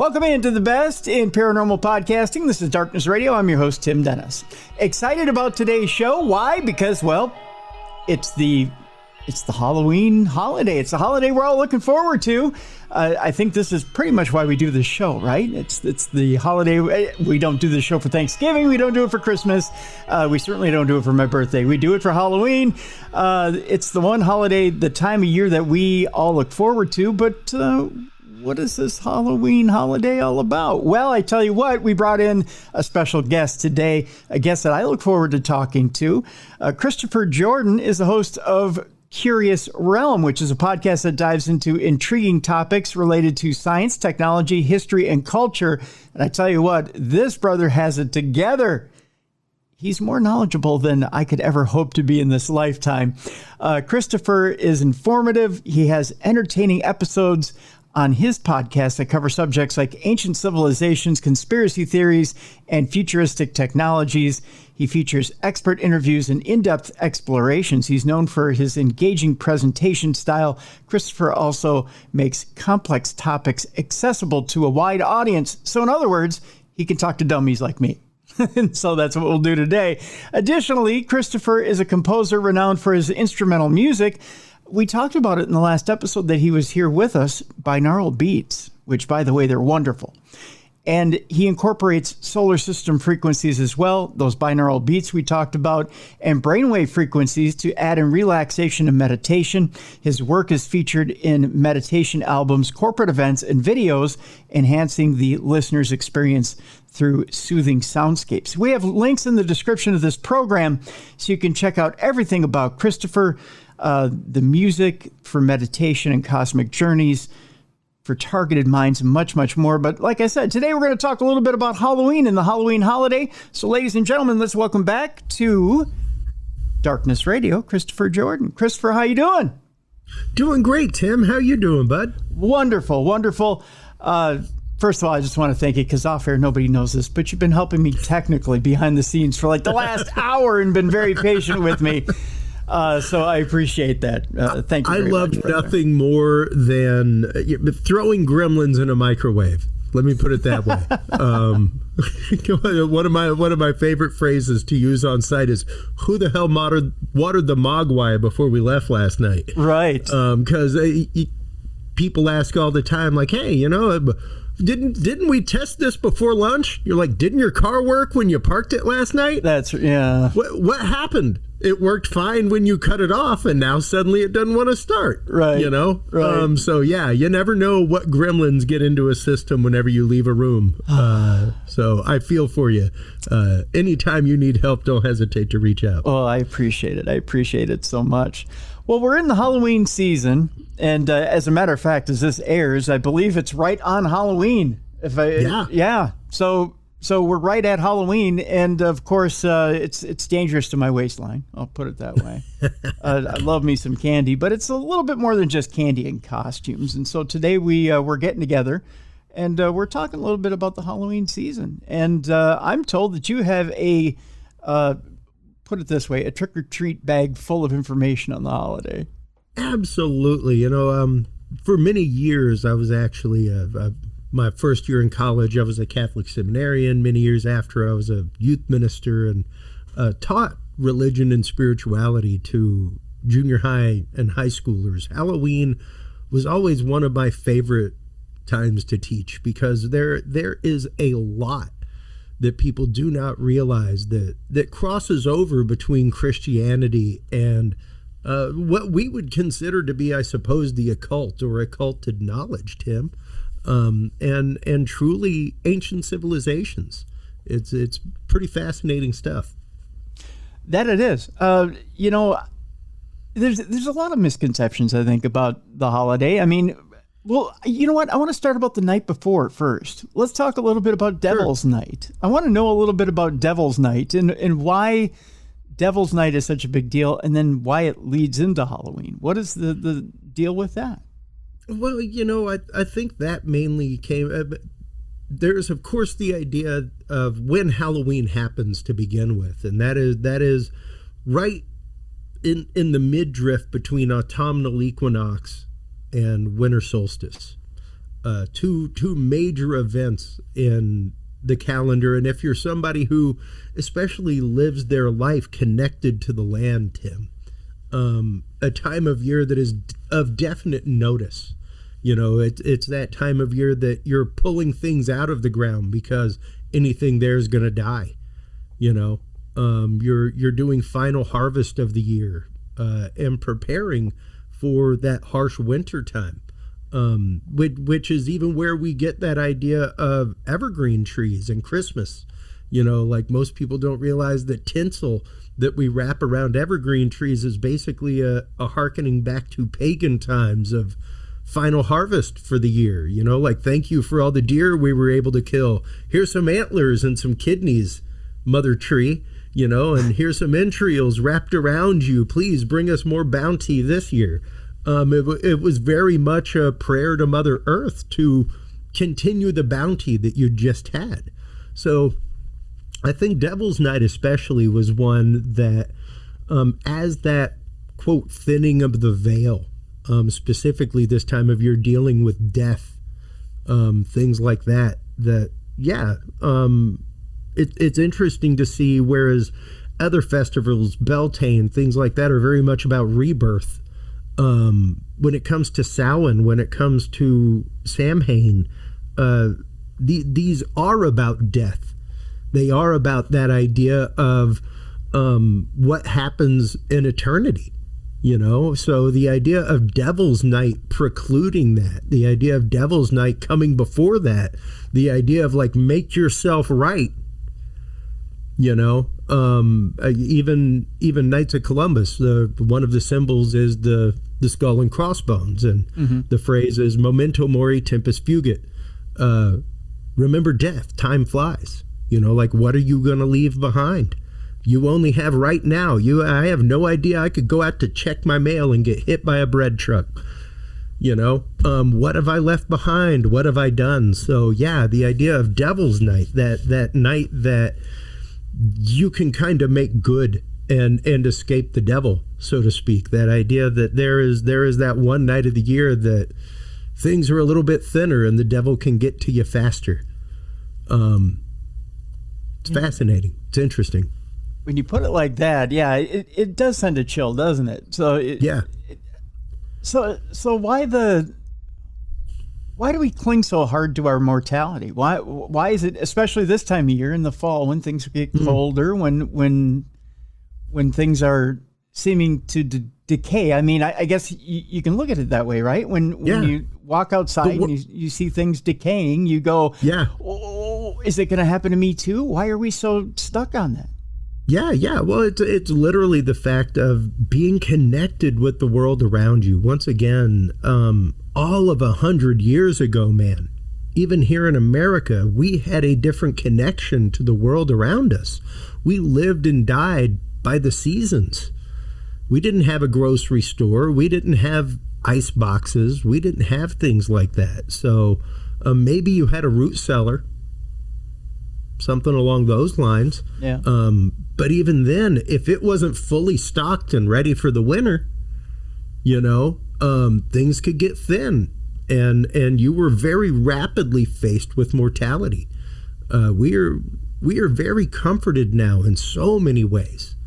Welcome into the best in paranormal podcasting. This is Darkness Radio. I'm your host, Tim Dennis. Excited about today's show. Why? Because, well, it's the Halloween holiday. It's the holiday we're all looking forward to. I think this is pretty much why we do this show, right? It's the holiday. We don't do this show for Thanksgiving. We don't do it for Christmas. We certainly don't do it for my birthday. We do it for Halloween. It's the one holiday, the time of year that we all look forward to. But what is this Halloween holiday all about? Well, I tell you what, we brought in a special guest today, a guest that I look forward to talking to. Christopher Jordan is the host of Curious Realm, which is a podcast that dives into intriguing topics related to science, technology, history, and culture. And I tell you what, this brother has it together. He's more knowledgeable than I could ever hope to be in this lifetime. Christopher is informative. He has entertaining episodes on his podcast that cover subjects like ancient civilizations, conspiracy theories, and futuristic technologies. He features expert interviews and in-depth explorations. He's known for his engaging presentation style. Christopher also makes complex topics accessible to a wide audience. So in other words, he can talk to dummies like me. And so that's what we'll do today. Additionally, Christopher is a composer renowned for his instrumental music. We talked about it in the last episode that he was here with us, binaural beats, which, by the way, they're wonderful. And he incorporates solar system frequencies as well, those binaural beats we talked about, and brainwave frequencies to add in relaxation and meditation. His work is featured in meditation albums, corporate events, and videos, enhancing the listener's experience through soothing soundscapes. We have links in the description of this program so you can check out everything about Christopher, the music for meditation and cosmic journeys, for targeted minds, and much, much more. But like I said, today we're going to talk a little bit about Halloween and the Halloween holiday. So ladies and gentlemen, let's welcome back to Darkness Radio, Christopher Jordan. Christopher, how you doing? Doing great, Tim. How you doing, bud? Wonderful, wonderful. First of all, I just want to thank you because off air, nobody knows this, but you've been helping me technically behind the snes for like the last hour and been very patient with me. So I appreciate that. Thank you. I love nothing more than throwing gremlins in a microwave. Let me put it that way. One of my favorite phrases to use on site is, "Who the hell watered the mogwai before we left last night?" Right. Because people ask all the time, like, "Hey, didn't we test this before lunch?" You're like, "Didn't your car work when you parked it last night?" Yeah. What happened? It worked fine when you cut it off, and now suddenly it doesn't want to start. Right. Right. So yeah, you never know what gremlins get into a system whenever you leave a room. So I feel for you. Anytime you need help, don't hesitate to reach out. Oh, I appreciate it. I appreciate it so much. Well, we're in the Halloween season, and as a matter of fact, as this airs, I believe it's right on Halloween. Yeah. So we're right at Halloween, and of course, it's dangerous to my waistline. I'll put it that way. I love me some candy, but it's a little bit more than just candy and costumes. And so today we're getting together, and we're talking a little bit about the Halloween season. And I'm told that you have a put it this way, a trick-or-treat bag full of information on the holiday. Absolutely. For many years, I was actually my first year in college, I was a Catholic seminarian. Many years after, I was a youth minister and taught religion and spirituality to junior high and high schoolers. Halloween was always one of my favorite times to teach because there is a lot that people do not realize that crosses over between Christianity and what we would consider to be, I suppose, the occult or occulted knowledge, Tim. And truly ancient civilizations. It's pretty fascinating stuff. That it is. There's a lot of misconceptions, I think, about the holiday. I mean, well, you know what? I want to start about the night before first. Let's talk a little bit about Devil's Night. I want to know a little bit about Devil's Night and why Devil's Night is such a big deal, and then why it leads into Halloween. What is the deal with that? Well, I think that mainly came. There's, of course, the idea of when Halloween happens to begin with, and that is right in the midriff between autumnal equinox and winter solstice. two major events in the calendar. And if you're somebody who especially lives their life connected to the land, Tim, a time of year that is of definite notice. You know, it's that time of year that you're pulling things out of the ground because anything there is going to die. You know, you're doing final harvest of the year and preparing for that harsh winter time. Which is even where we get that idea of evergreen trees and Christmas. You know, like most people don't realize that tinsel that we wrap around evergreen trees is basically a hearkening back to pagan times of final harvest for the year. You know, like, thank you for all the deer we were able to kill. Here's some antlers and some kidneys, mother tree, you know, and here's some entrails wrapped around you. Please bring us more bounty this year. It was very much a prayer to Mother Earth to continue the bounty that you just had. So I think Devil's Night especially was one that, as that, quote, thinning of the veil, specifically this time of year dealing with death, things like that, it's interesting to see, whereas other festivals, Beltane, things like that, are very much about rebirth. When it comes to Samhain, when it comes to Samhain, these are about death. They are about that idea of what happens in eternity, you know? So the idea of Devil's Night precluding that, the idea of Devil's Night coming before that, the idea of, like, make yourself right, you know? Even Knights of Columbus, one of the symbols is the skull and crossbones, and the phrase is memento mori tempus fugit. Remember death, time flies. You know, like, what are you going to leave behind? You only have right now. I have no idea. I could go out to check my mail and get hit by a bread truck. You know, what have I left behind? What have I done? So yeah, the idea of Devil's Night, that night that you can kind of make good and escape the devil, so to speak. That idea that there is that one night of the year that things are a little bit thinner and the devil can get to you faster. It's fascinating. It's interesting. When you put it like that, yeah, it does send a chill, doesn't it? So So why do we cling so hard to our mortality? Why is it, especially this time of year in the fall, when things get colder, when things are seeming to decay? I mean, I guess you can look at it that way, right? When you walk outside and you see things decaying, you go, oh, is it going to happen to me too? Why are we so stuck on that? Yeah. Well, it's literally the fact of being connected with the world around you. Once again, all of 100 years ago, man, even here in America, we had a different connection to the world around us. We lived and died by the seasons. We didn't have a grocery store. We didn't have ice boxes. We didn't have things like that. So maybe you had a root cellar, something along those lines. Yeah. But even then, if it wasn't fully stocked and ready for the winter, you know, things could get thin, and you were very rapidly faced with mortality. We are very comforted now in so many ways.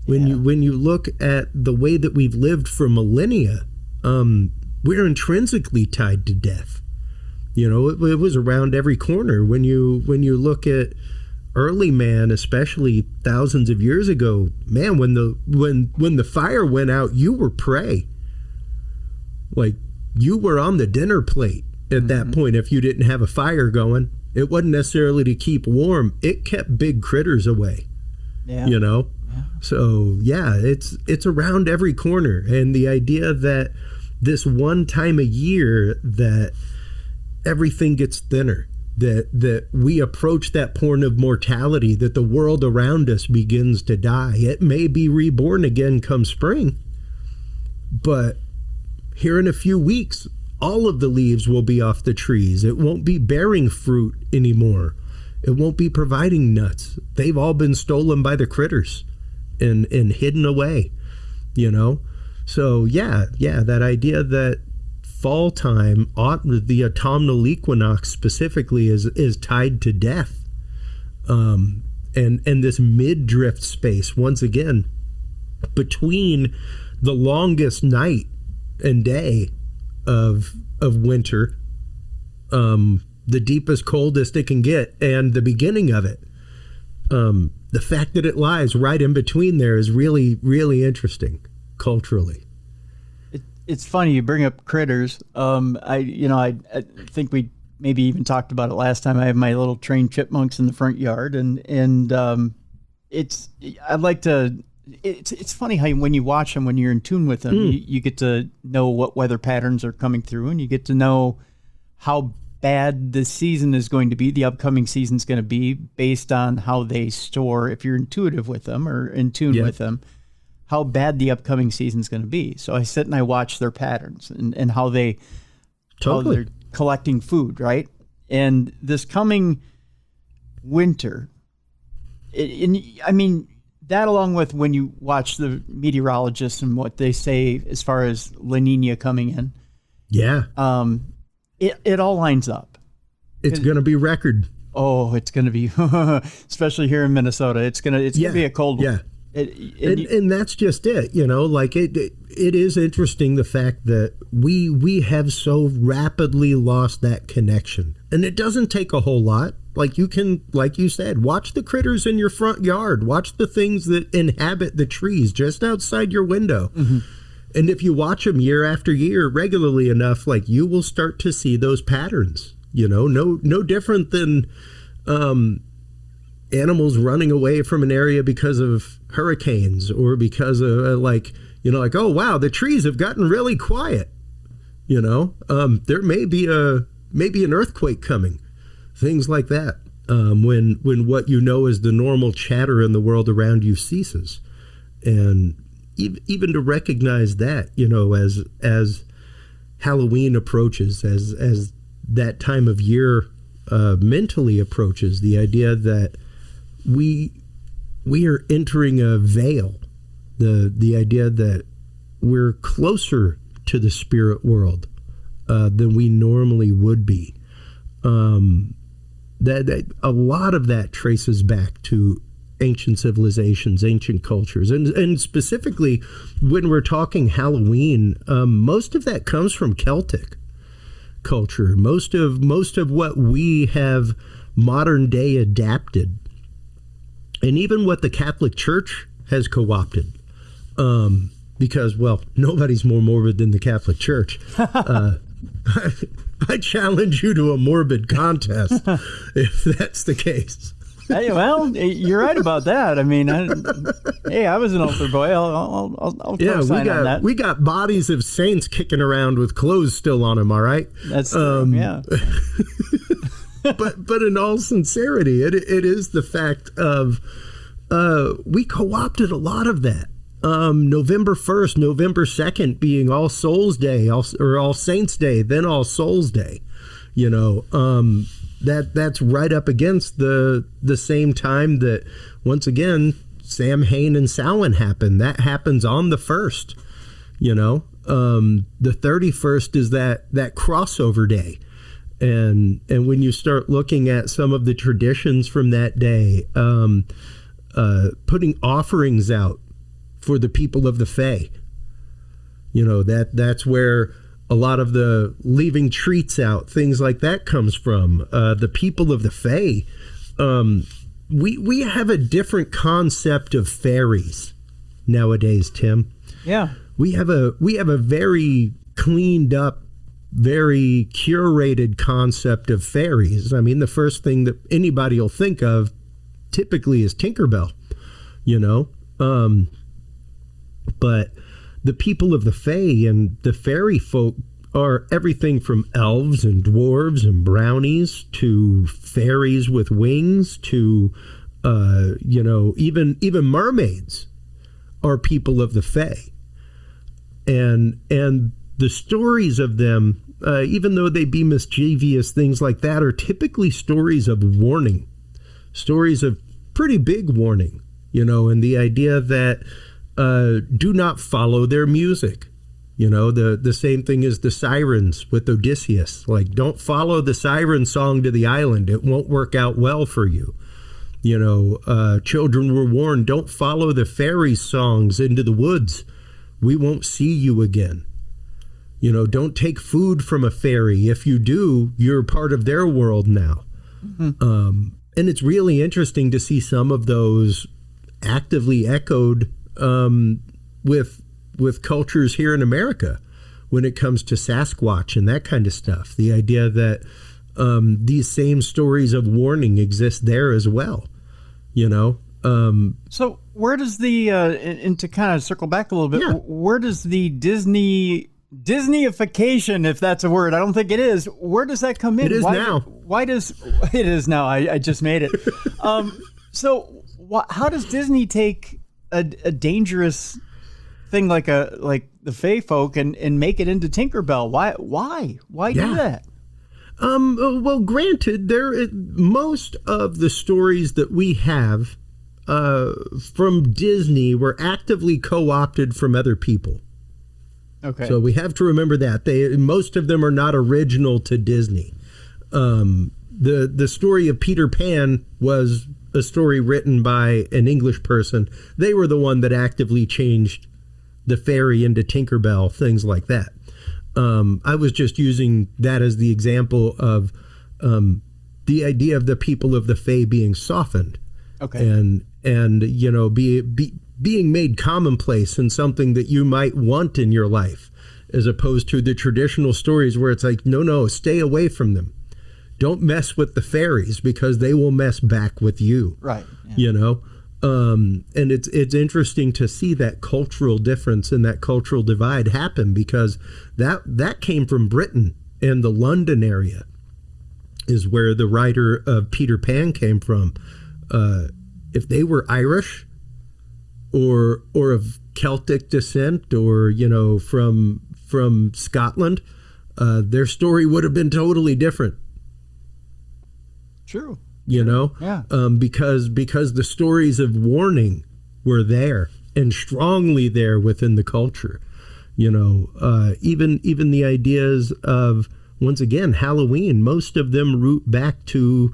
When you look at the way that we've lived for millennia, we're intrinsically tied to death. You know, it was around every corner. When you look at early man, especially thousands of years ago, man, when the fire went out, you were prey. Like, you were on the dinner plate at that point. If you didn't have a fire going, it wasn't necessarily to keep warm. It kept big critters away. Yeah. You know? Yeah. So yeah, it's around every corner. And the idea that this one time a year that everything gets thinner, that we approach that point of mortality, that the world around us begins to die. It may be reborn again come spring, but here in a few weeks, all of the leaves will be off the trees. It won't be bearing fruit anymore. It won't be providing nuts. They've all been stolen by the critters and hidden away, you know? So yeah, that idea that fall time, the autumnal equinox specifically, is tied to death. And this mid-drift space, once again, between the longest night and day of winter, the deepest, coldest it can get, and the beginning of it. The fact that it lies right in between there is really, really interesting culturally. It's funny you bring up critters. I think we maybe even talked about it last time. I have my little trained chipmunks in the front yard, and it's funny how when you watch them, when you're in tune with them, you get to know what weather patterns are coming through, and you get to know how bad the season is going to be, the upcoming season's going to be, based on how they store, if you're intuitive with them or in tune with them, how bad the upcoming season's going to be. So I sit and I watch their patterns and how they're collecting food, right? And this coming winter, that along with when you watch the meteorologists and what they say as far as La Nina coming in. Yeah. It all lines up. It's going to be record. Oh, it's going to be, especially here in Minnesota. It's going to be a cold one. Yeah. And that's just it. Like it is interesting, the fact that we have so rapidly lost that connection. And it doesn't take a whole lot. Like you said, watch the critters in your front yard. Watch the things that inhabit the trees just outside your window. Mm-hmm. And if you watch them year after year regularly enough, like, you will start to see those patterns, no different than animals running away from an area because of hurricanes or because of oh, wow, the trees have gotten really quiet. There may be an earthquake coming, things like that. When what is the normal chatter in the world around you ceases. And even to recognize that, as Halloween approaches, as that time of year mentally approaches, the idea that we are entering a veil, the idea that we're closer to the spirit world than we normally would be. That a lot of that traces back to ancient civilizations, ancient cultures, and specifically when we're talking Halloween, most of that comes from Celtic culture. Most of what we have modern day adapted, and even what the Catholic Church has co-opted, because, well, nobody's more morbid than the Catholic Church. I challenge you to a morbid contest if that's the case. Hey, well, you're right about that. I mean, I was an altar boy. I'll co-sign on that. We got bodies of saints kicking around with clothes still on them. All right. That's true, yeah. but in all sincerity, it is the fact of we co-opted a lot of that. November 1st, November 2nd being All Souls Day, or All Saints Day, then All Souls Day. That's right up against the same time that, once again, Samhain and Samhain happen. That happens on the 1st. The 31st is that crossover day. And when you start looking at some of the traditions from that day, putting offerings out for the people of the Fae, that's where a lot of the leaving treats out, things like that, comes from. The people of the Fae, we have a different concept of fairies nowadays, Tim. Yeah, we have a very cleaned up, very curated concept of fairies. I mean, the first thing that anybody will think of typically is Tinkerbell, but the people of the Fae and the fairy folk are everything from elves and dwarves and brownies to fairies with wings to, even mermaids are people of the Fae. And the stories of them, even though they be mischievous, things like that, are typically stories of warning, stories of pretty big warning, and the idea that do not follow their music. You know, the same thing as the sirens with Odysseus. Like, don't follow the siren song to the island. It won't work out well for you. You know, children were warned, don't follow the fairy songs into the woods. We won't see you again. You know, don't take food from a fairy. If you do, you're part of their world now. Mm-hmm. And it's really interesting to see some of those actively echoed with cultures here in America when it comes to Sasquatch and that kind of stuff. The idea that these same stories of warning exist there as well, you know. So where does the, and to kind of circle back a little bit, where does the Disneyification, if that's a word, I don't think it is, where does that come in? It is now. Why does, it is now, I just made it. So how does Disney take a dangerous thing like the Fae folk and make it into Tinkerbell? Why do that? Well, granted, most of the stories that we have from Disney were actively co-opted from other people. Okay. So we have to remember that most of them are not original to Disney. The story of Peter Pan was a story written by an English person. They were the one that actively changed the fairy into Tinkerbell, things like that. I was just using that as the example of the idea of the people of the Fae being softened. Okay. And you know, being made commonplace and something that you might want in your life, as opposed to the traditional stories where it's like, no, stay away from them. Don't mess with the fairies because they will mess back with you. Right. Yeah. You know? And it's interesting to see that cultural difference and that cultural divide happen, because that came from Britain, and the London area is where the writer of Peter Pan came from. If they were Irish or of Celtic descent, or, you know, from Scotland, their story would have been totally different. True. You know, yeah. Because the stories of warning were there and strongly there within the culture. You know, even the ideas of, once again, Halloween, most of them root back to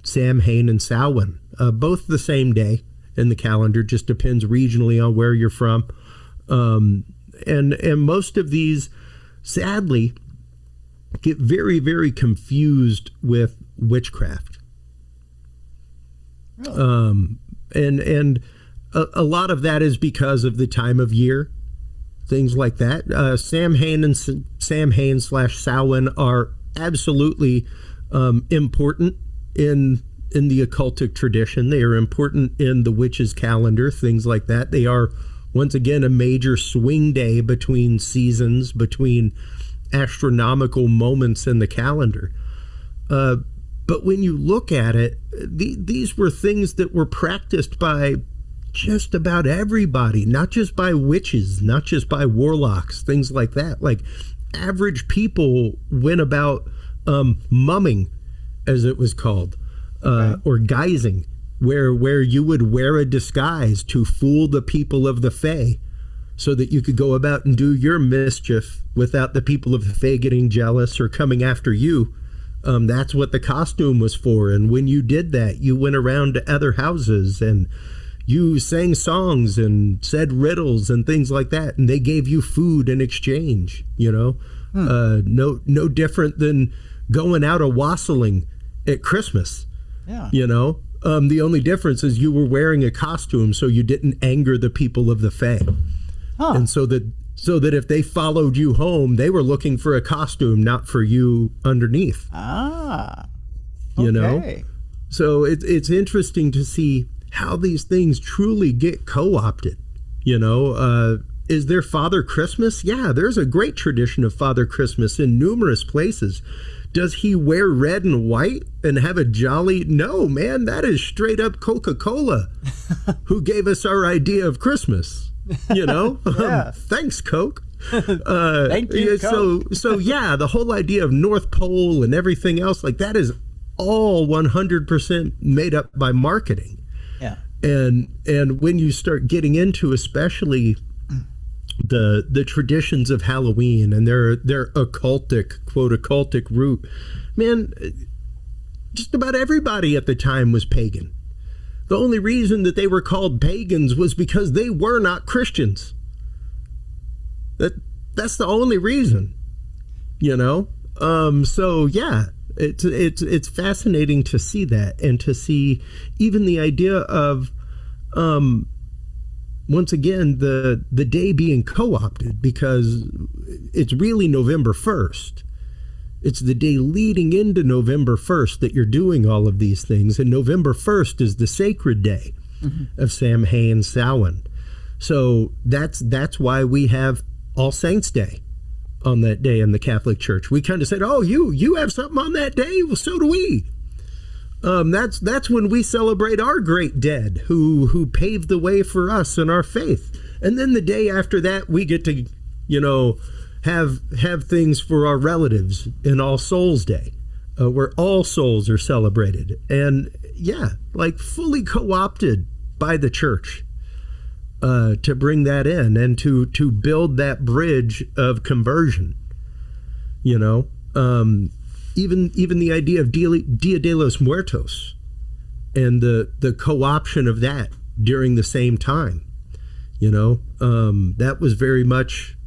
Samhain and Samhain, both the same day in the calendar, just depends regionally on where you're from. And most of these, sadly, get very, very confused with witchcraft. Really? And a lot of that is because of the time of year, things like that. Samhain and Samhain/Samhain are absolutely important in the occultic tradition. They are important in the witches' calendar, things like that. They are, once again, a major swing day between seasons, between astronomical moments in the calendar. But when you look at it, these were things that were practiced by just about everybody, not just by witches, not just by warlocks, things like that. Like, average people went about mumming, as it was called, or guising, where you would wear a disguise to fool the people of the Fae so that you could go about and do your mischief without the people of the Fae getting jealous or coming after you. That's what the costume was for. And when you did that, you went around to other houses and you sang songs and said riddles and things like that. And they gave you food in exchange, you know. No different than going out a wassailing at Christmas. Yeah. You know, the only difference is you were wearing a costume so you didn't anger the people of the Fae. Huh. And so that if they followed you home, they were looking for a costume, not for you underneath. Ah, okay. You know? So it's interesting to see how these things truly get co-opted. You know, is there Father Christmas? Yeah, there's a great tradition of Father Christmas in numerous places. Does he wear red and white and have a jolly? No, man, that is straight up Coca-Cola who gave us our idea of Christmas. You know, Yeah. Thanks, Coke. Thank you, Coke. So yeah, the whole idea of North Pole and everything else, like, that is all 100% made up by marketing. Yeah. And when you start getting into, especially the traditions of Halloween and their occultic, quote, occultic root, man, just about everybody at the time was pagan. The only reason that they were called pagans was because they were not Christians. That's the only reason, you know? So yeah, it's fascinating to see that, and to see even the idea of, once again, the day being co-opted, because it's really November 1st. It's the day leading into November 1st that you're doing all of these things. And November 1st is the sacred day of Samhain, Samhain. So that's why we have All Saints Day on that day in the Catholic Church. We kind of said, oh, you have something on that day? Well, so do we. That's when we celebrate our great dead who paved the way for us in our faith. And then the day after that, we get to, you know, have things for our relatives in All Souls Day, where all souls are celebrated. And yeah, like fully co-opted by the church to bring that in and to build that bridge of conversion, you know. Even the idea of Dia de los Muertos and the co-option of that during the same time, you know, that was very much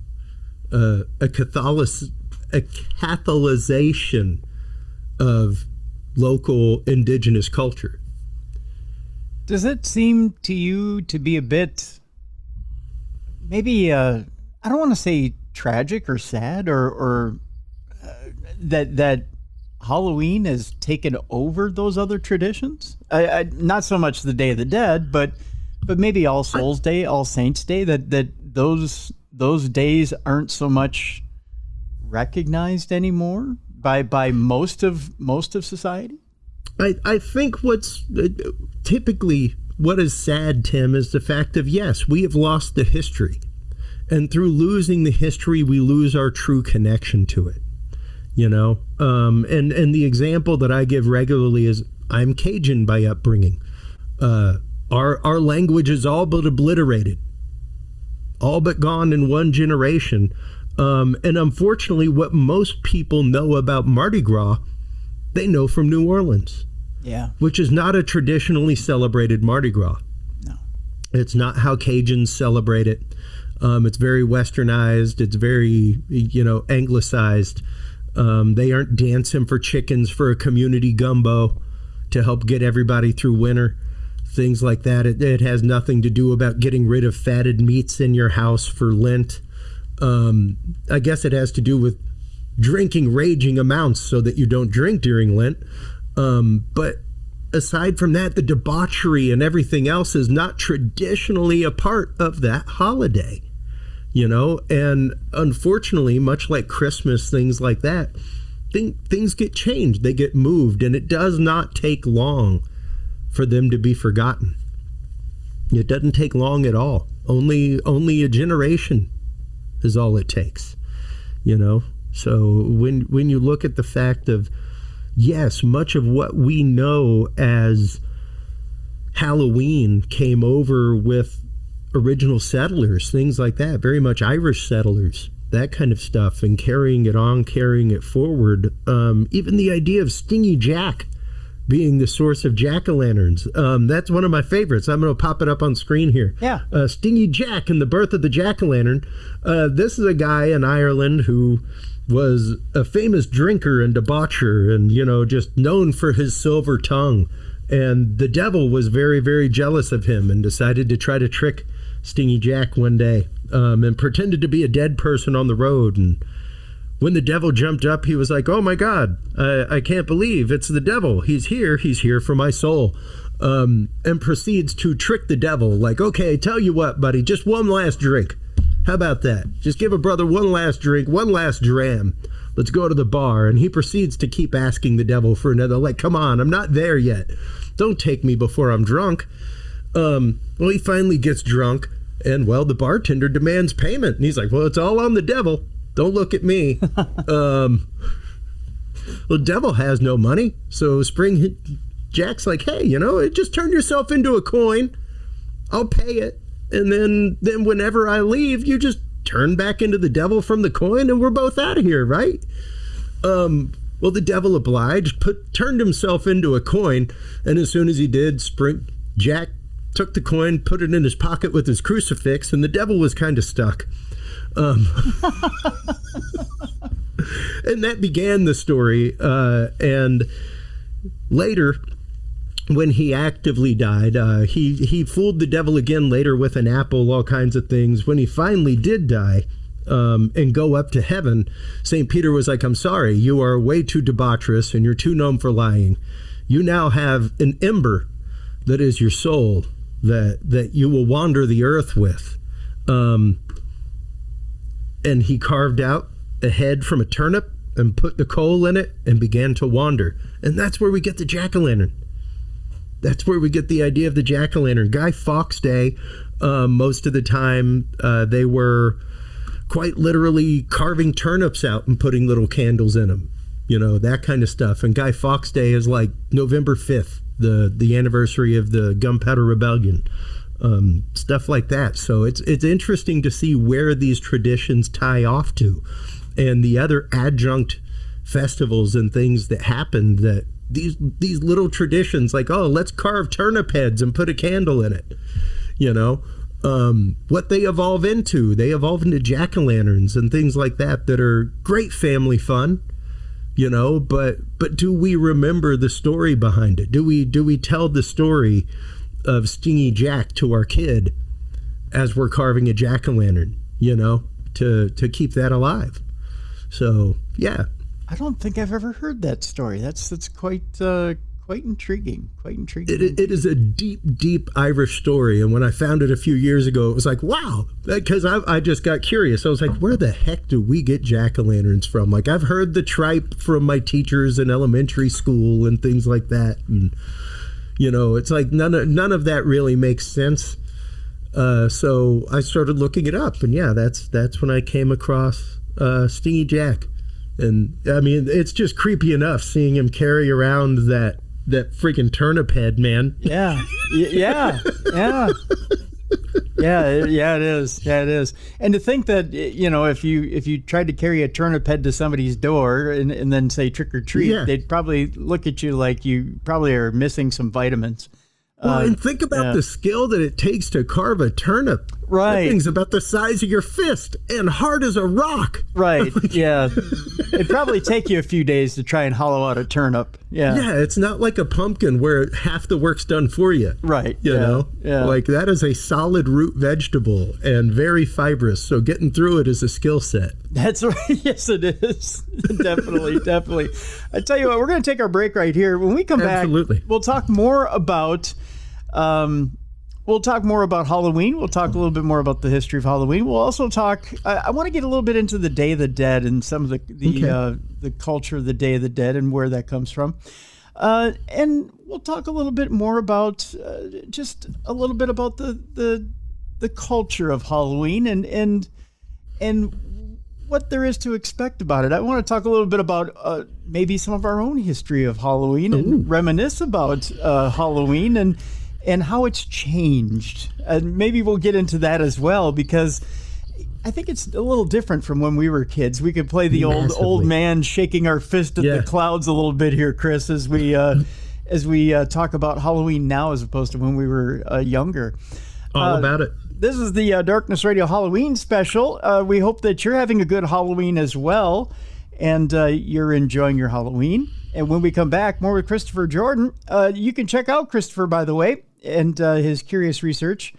a Catholicization of local indigenous culture. Does it seem to you to be a bit, maybe, I don't want to say tragic or sad, or that Halloween has taken over those other traditions? Not so much the Day of the Dead, but maybe All Souls Day, All Saints Day, that those days aren't so much recognized anymore by most of society? I think what's typically what is sad, Tim, is the fact of, yes, we have lost the history. And through losing the history, we lose our true connection to it. You know, and the example that I give regularly is I'm Cajun by upbringing. Our language is all but obliterated, all but gone in one generation. And unfortunately, what most people know about Mardi Gras, they know from New Orleans. Yeah. Which is not a traditionally celebrated Mardi Gras. No. It's not how Cajuns celebrate it. It's very westernized. It's very, you know, anglicized. They aren't dancing for chickens for a community gumbo to help get everybody through winter. Things like that. It has nothing to do about getting rid of fatted meats in your house for Lent. I guess it has to do with drinking raging amounts so that you don't drink during Lent. But aside from that, the debauchery and everything else is not traditionally a part of that holiday. You know, and unfortunately, much like Christmas, things like that, things get changed, they get moved, and it does not take long for them to be forgotten. It doesn't take long at all. Only a generation is all it takes, you know. So when you look at the fact of, yes, much of what we know as Halloween came over with original settlers, things like that, very much Irish settlers, that kind of stuff, and carrying it on, carrying it forward. Even the idea of Stingy Jack being the source of jack-o'-lanterns. That's one of my favorites. I'm going to pop it up on screen here. Yeah. Stingy Jack and the birth of the jack-o'-lantern. This is a guy in Ireland who was a famous drinker and debaucher and, you know, just known for his silver tongue. And the devil was very, very jealous of him and decided to try to trick Stingy Jack one day, and pretended to be a dead person on the road. And when the devil jumped up, he was like, oh my God, I can't believe it's the devil. He's here for my soul. And proceeds to trick the devil, like, okay, tell you what, buddy, just one last drink. How about that? Just give a brother one last drink, one last dram. Let's go to the bar. And he proceeds to keep asking the devil for another, like, come on, I'm not there yet. Don't take me before I'm drunk. Well, he finally gets drunk, and, well, the bartender demands payment. And he's like, well, it's all on the devil. Don't look at me. Well, the devil has no money. So Jack's like, hey, you know, just turn yourself into a coin. I'll pay it. And then whenever I leave, you just turn back into the devil from the coin and we're both out of here, right? Well, the devil obliged, turned himself into a coin, and as soon as he did, Jack took the coin, put it in his pocket with his crucifix, and the devil was kind of stuck. And that began the story. And later, when he actively died, he fooled the devil again later with an apple, all kinds of things. When he finally did die, and go up to heaven, St. Peter was like, I'm sorry, you are way too debaucherous and you're too known for lying. You now have an ember that is your soul that you will wander the earth with. And he carved out a head from a turnip and put the coal in it and began to wander. And that's where we get the jack-o'-lantern. That's where we get the idea of the jack-o'-lantern. Guy Fawkes Day, most of the time, they were quite literally carving turnips out and putting little candles in them, that kind of stuff. And Guy Fawkes Day is like November 5th, the anniversary of the Gunpowder Rebellion, stuff like that. So it's interesting to see where these traditions tie off to, and the other adjunct festivals and things that happen, that these little traditions, like, oh, let's carve turnip heads and put a candle in it, what they evolve into. They evolve into jack-o'-lanterns and things like that are great family fun, but do we remember the story behind it? Do we tell the story of Stingy Jack to our kid as we're carving a jack-o'-lantern, to keep that alive? So, yeah. I don't think I've ever heard that story. That's quite intriguing. It is a deep Irish story, and when I found it a few years ago, it was like, wow, because I just got curious. I was like, where the heck do we get jack-o'-lanterns from? Like, I've heard the tripe from my teachers in elementary school and things like that, and it's like none of that really makes sense. So I started looking it up, and yeah, that's when I came across Stingy Jack. And I mean, it's just creepy enough seeing him carry around that freaking turnip head, man. Yeah, it is. And to think that, if you tried to carry a turnip head to somebody's door and then say trick or treat, they'd probably look at you like you probably are missing some vitamins. Well, and think about the skill that it takes to carve a turnip. Right. That thing's about the size of your fist and hard as a rock. Right, yeah. It'd probably take you a few days to try and hollow out a turnip. Yeah. Yeah, it's not like a pumpkin where half the work's done for you. Right. You know? Yeah. Like, that is a solid root vegetable and very fibrous, so getting through it is a skill set. That's right. Yes, it is. Definitely. I tell you what, we're going to take our break right here. When we come back, we'll talk more about Halloween. We'll talk a little bit more about the history of Halloween. We'll also talk. I want to get a little bit into the Day of the Dead and some of the culture of the Day of the Dead and where that comes from. And we'll talk a little bit more about just a little bit about the culture of Halloween and what there is to expect about it. I want to talk a little bit about maybe some of our own history of Halloween and reminisce about Halloween and how it's changed. And maybe we'll get into that as well, because I think it's a little different from when we were kids. We could play the old man shaking our fist at the clouds a little bit here, Chris, as we talk about Halloween now as opposed to when we were younger. All about it. This is the Darkness Radio Halloween special. We hope that you're having a good Halloween as well, and you're enjoying your Halloween. And when we come back, more with Christopher Jordan. You can check out Christopher, by the way, and his Curious Research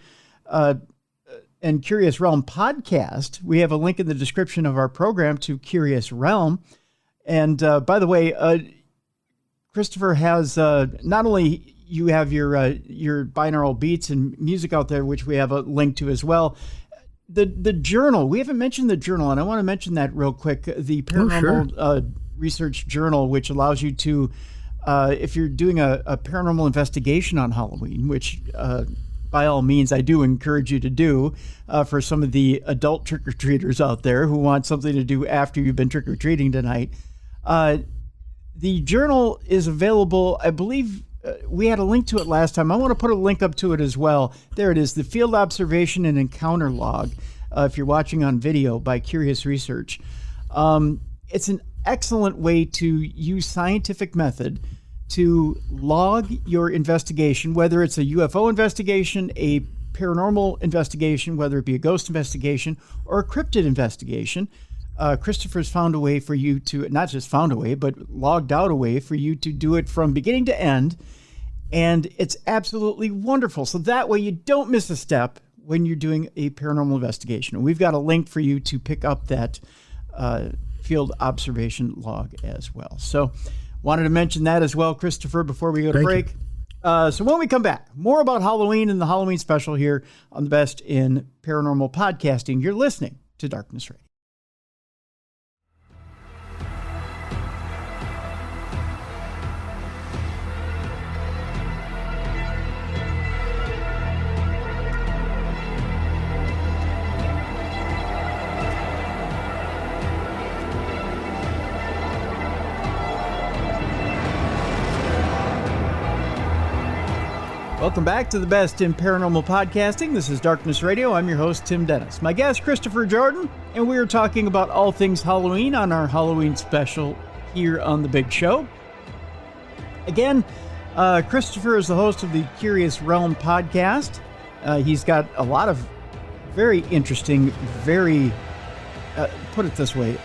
and Curious Realm podcast. We have a link in the description of our program to Curious Realm. And by the way, Christopher has not only you have your binaural beats and music out there, which we have a link to as well. The journal, we haven't mentioned the journal, and I want to mention that real quick. The Paranormal Research Journal, which allows you to, if you're doing a paranormal investigation on Halloween, which by all means I do encourage you to do for some of the adult trick-or-treaters out there who want something to do after you've been trick-or-treating tonight. The journal is available, I believe. We had a link to it last time. I want to put a link up to it as well. There it is, the Field Observation and Encounter Log. if you're watching on video by Curious Research. It's an excellent way to use scientific method to log your investigation, whether it's a UFO investigation, a paranormal investigation, whether it be a ghost investigation or a cryptid investigation. Christopher's found a way for you to, not just found a way, but logged out a way for you to do it from beginning to end. And it's absolutely wonderful. So that way you don't miss a step when you're doing a paranormal investigation. And we've got a link for you to pick up that field observation log as well. So wanted to mention that as well, Christopher, before we go to break. So when we come back, more about Halloween and the Halloween special here on the Best in Paranormal Podcasting. You're listening to Darkness Radio. Welcome back to the Best in Paranormal Podcasting. This is Darkness Radio. I'm your host, Tim Dennis. My guest, Christopher Jordan, and we are talking about all things Halloween on our Halloween special here on The Big Show. Again, Christopher is the host of the Curious Realm podcast. He's got a lot of very interesting, very, put it this way,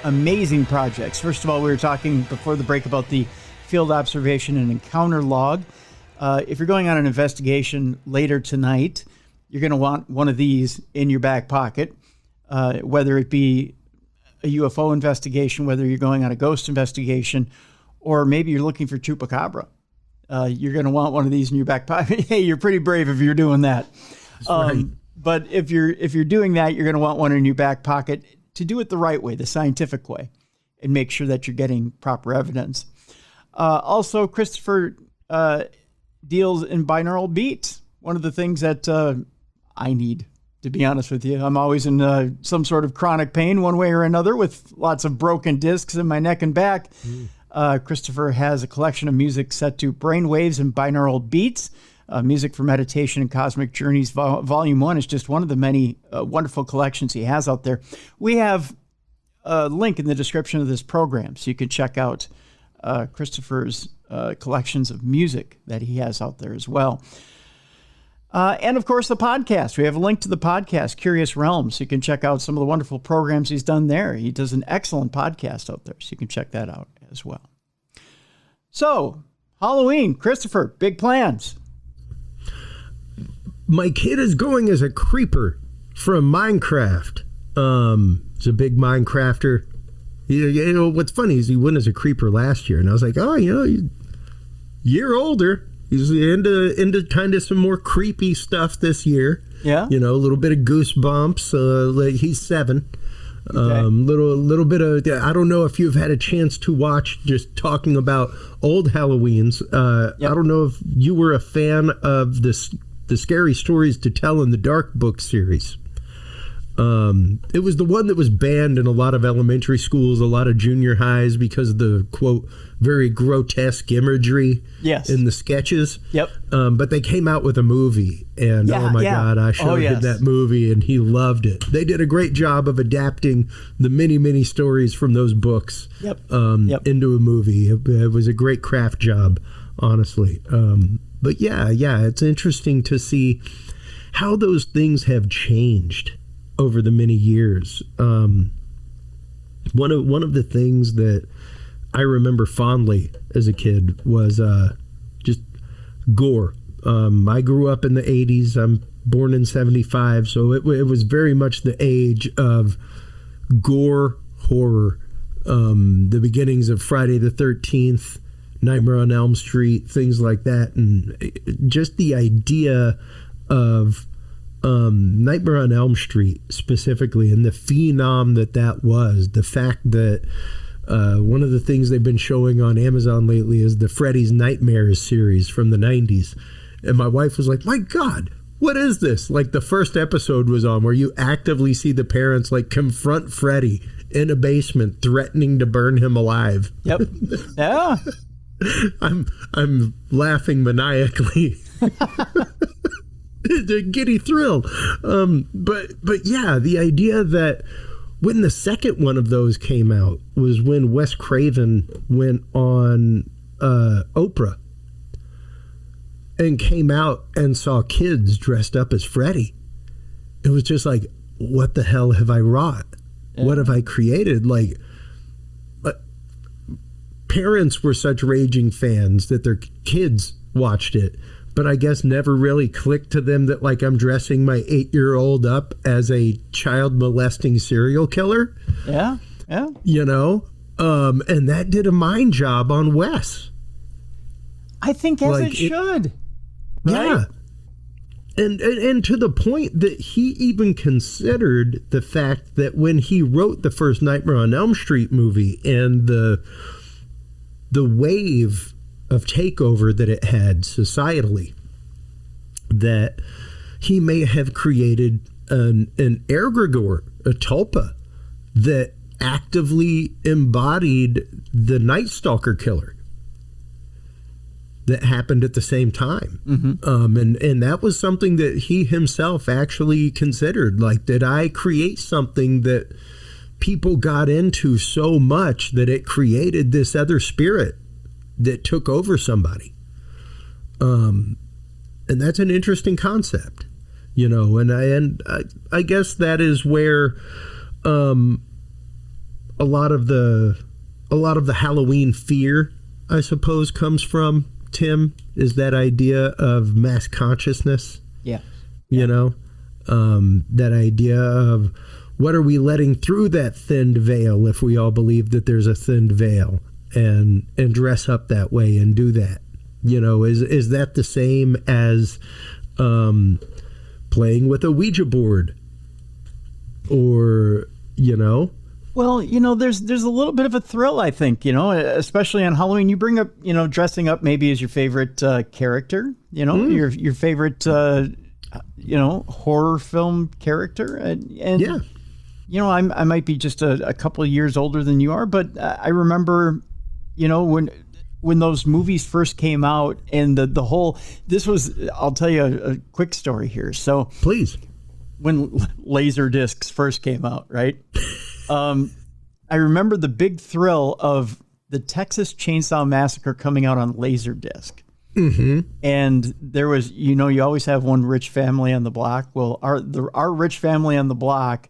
amazing projects. First of all, we were talking before the break about the field observation and encounter log. If you're going on an investigation later tonight, you're going to want one of these in your back pocket, whether it be a UFO investigation, whether you're going on a ghost investigation, or maybe you're looking for chupacabra. You're going to want one of these in your back pocket. Hey, you're pretty brave if you're doing that. Right. But if you're doing that, you're going to want one in your back pocket to do it the right way, the scientific way, and make sure that you're getting proper evidence. Also, Christopher deals in binaural beats. One of the things that I need, to be honest with you. I'm always in some sort of chronic pain one way or another with lots of broken discs in my neck and back. Christopher has a collection of music set to brainwaves and binaural beats. Music for Meditation and Cosmic Journeys. Volume 1 is just one of the many wonderful collections he has out there. We have a link in the description of this program so you can check out Christopher's collections of music that he has out there as well. And of course, the podcast. We have a link to the podcast, Curious Realms, so you can check out some of the wonderful programs he's done there. He does an excellent podcast out there, so you can check that out as well. So, Halloween, Christopher, big plans. My kid is going as a creeper from Minecraft. He's a big Minecrafter. You know, what's funny is he went as a creeper last year, and I was like, oh, you know, he's a year older. He's into kind of some more creepy stuff this year. Yeah. You know, a little bit of goosebumps. Like he's 7. Okay. Little bit of, I don't know if you've had a chance to watch, just talking about old Halloweens. Yep. I don't know if you were a fan of the Scary Stories to Tell in the Dark book series. It was the one that was banned in a lot of elementary schools, a lot of junior highs, because of the, quote, very grotesque imagery in the sketches. Yep. But they came out with a movie, and oh my God, I showed him that movie, and he loved it. They did a great job of adapting the many, many stories from those books into a movie. It was a great craft job, honestly. But yeah, it's interesting to see how those things have changed over the many years. One of the things that I remember fondly as a kid was just gore. I grew up in the 80s. I'm born in 75, so it was very much the age of gore horror. The beginnings of Friday the 13th, Nightmare on Elm Street, things like that, and just the idea of Nightmare on Elm Street specifically, and the phenom that was, the fact that one of the things they've been showing on Amazon lately is the Freddy's Nightmares series from the 90s. And my wife was like, my God, what is this? Like, the first episode was on where you actively see the parents like confront Freddy in a basement, threatening to burn him alive. Yep. Yeah. I'm laughing maniacally. The giddy thrill. But yeah, the idea that when the second one of those came out was when Wes Craven went on Oprah and came out and saw kids dressed up as Freddy. It was just like, what the hell have I wrought? Yeah. What have I created? Like, parents were such raging fans that their kids watched it, but I guess never really clicked to them that, like, I'm dressing my 8-year-old up as a child molesting serial killer. Yeah, yeah. You know? And that did a mind job on Wes. I think as like it should. Right? Yeah. And to the point that he even considered the fact that when he wrote the first Nightmare on Elm Street movie and the wave of takeover that it had societally, that he may have created an egregore, a tulpa, that actively embodied the Night Stalker killer that happened at the same time. Mm-hmm. And that was something that he himself actually considered. Like, did I create something that people got into so much that it created this other spirit that took over somebody? And that's an interesting concept, you know, and I guess that is where a lot of the Halloween fear, I suppose, comes from, Tim, is that idea of mass consciousness. Yeah. You know, that idea of what are we letting through that thinned veil if we all believe that there's a thinned veil, and dress up that way and do that. You know, is that the same as playing with a Ouija board? Or, you know? Well, you know, there's a little bit of a thrill, I think, you know, especially on Halloween. You bring up, you know, dressing up maybe as your favorite character, you know, your favorite, you know, horror film character. And yeah. You know, I might be just a couple of years older than you are, but I remember, you know, when those movies first came out and the whole, this was, I'll tell you a quick story here. So please. When laser discs first came out, right? I remember the big thrill of the Texas Chainsaw Massacre coming out on Laserdisc. Mm-hmm. And there was, you know, you always have one rich family on the block. Well, our rich family on the block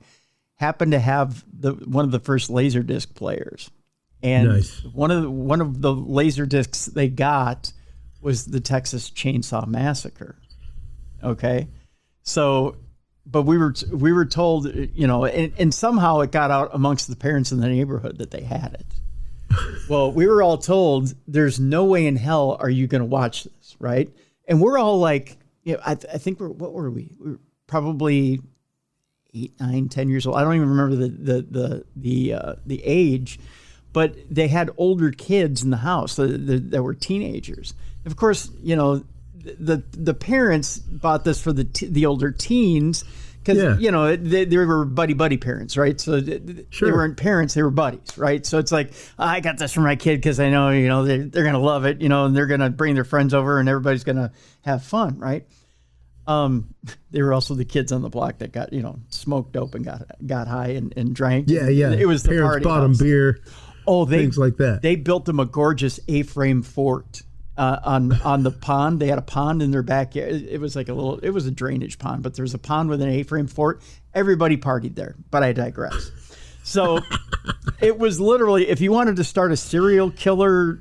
happened to have one of the first Laserdisc players. And nice. one of the Laserdiscs they got was the Texas Chainsaw Massacre. Okay. So, but we were told, you know, and somehow it got out amongst the parents in the neighborhood that they had it. Well, we were all told there's no way in hell are you going to watch this, right? And we're all like, you know, I think what were we? We were probably 8, 9, 10 years old. I don't even remember the age, but they had older kids in the house that were teenagers. Of course, you know, the parents bought this for the older teens because, you know, they were buddy parents, right? So sure. They weren't parents, they were buddies, right? So it's like, I got this for my kid because I know, you know, they're going to love it, you know, and they're going to bring their friends over and everybody's going to have fun, right? They were also the kids on the block that got, you know, smoked dope and got high and drank. Yeah. It was the parents party bought house. them beer. Oh, things like that. They built them a gorgeous A-frame fort on the pond. They had a pond in their backyard. It was like it was a drainage pond, but there was a pond with an A-frame fort. Everybody partied there, but I digress. So it was literally, if you wanted to start a serial killer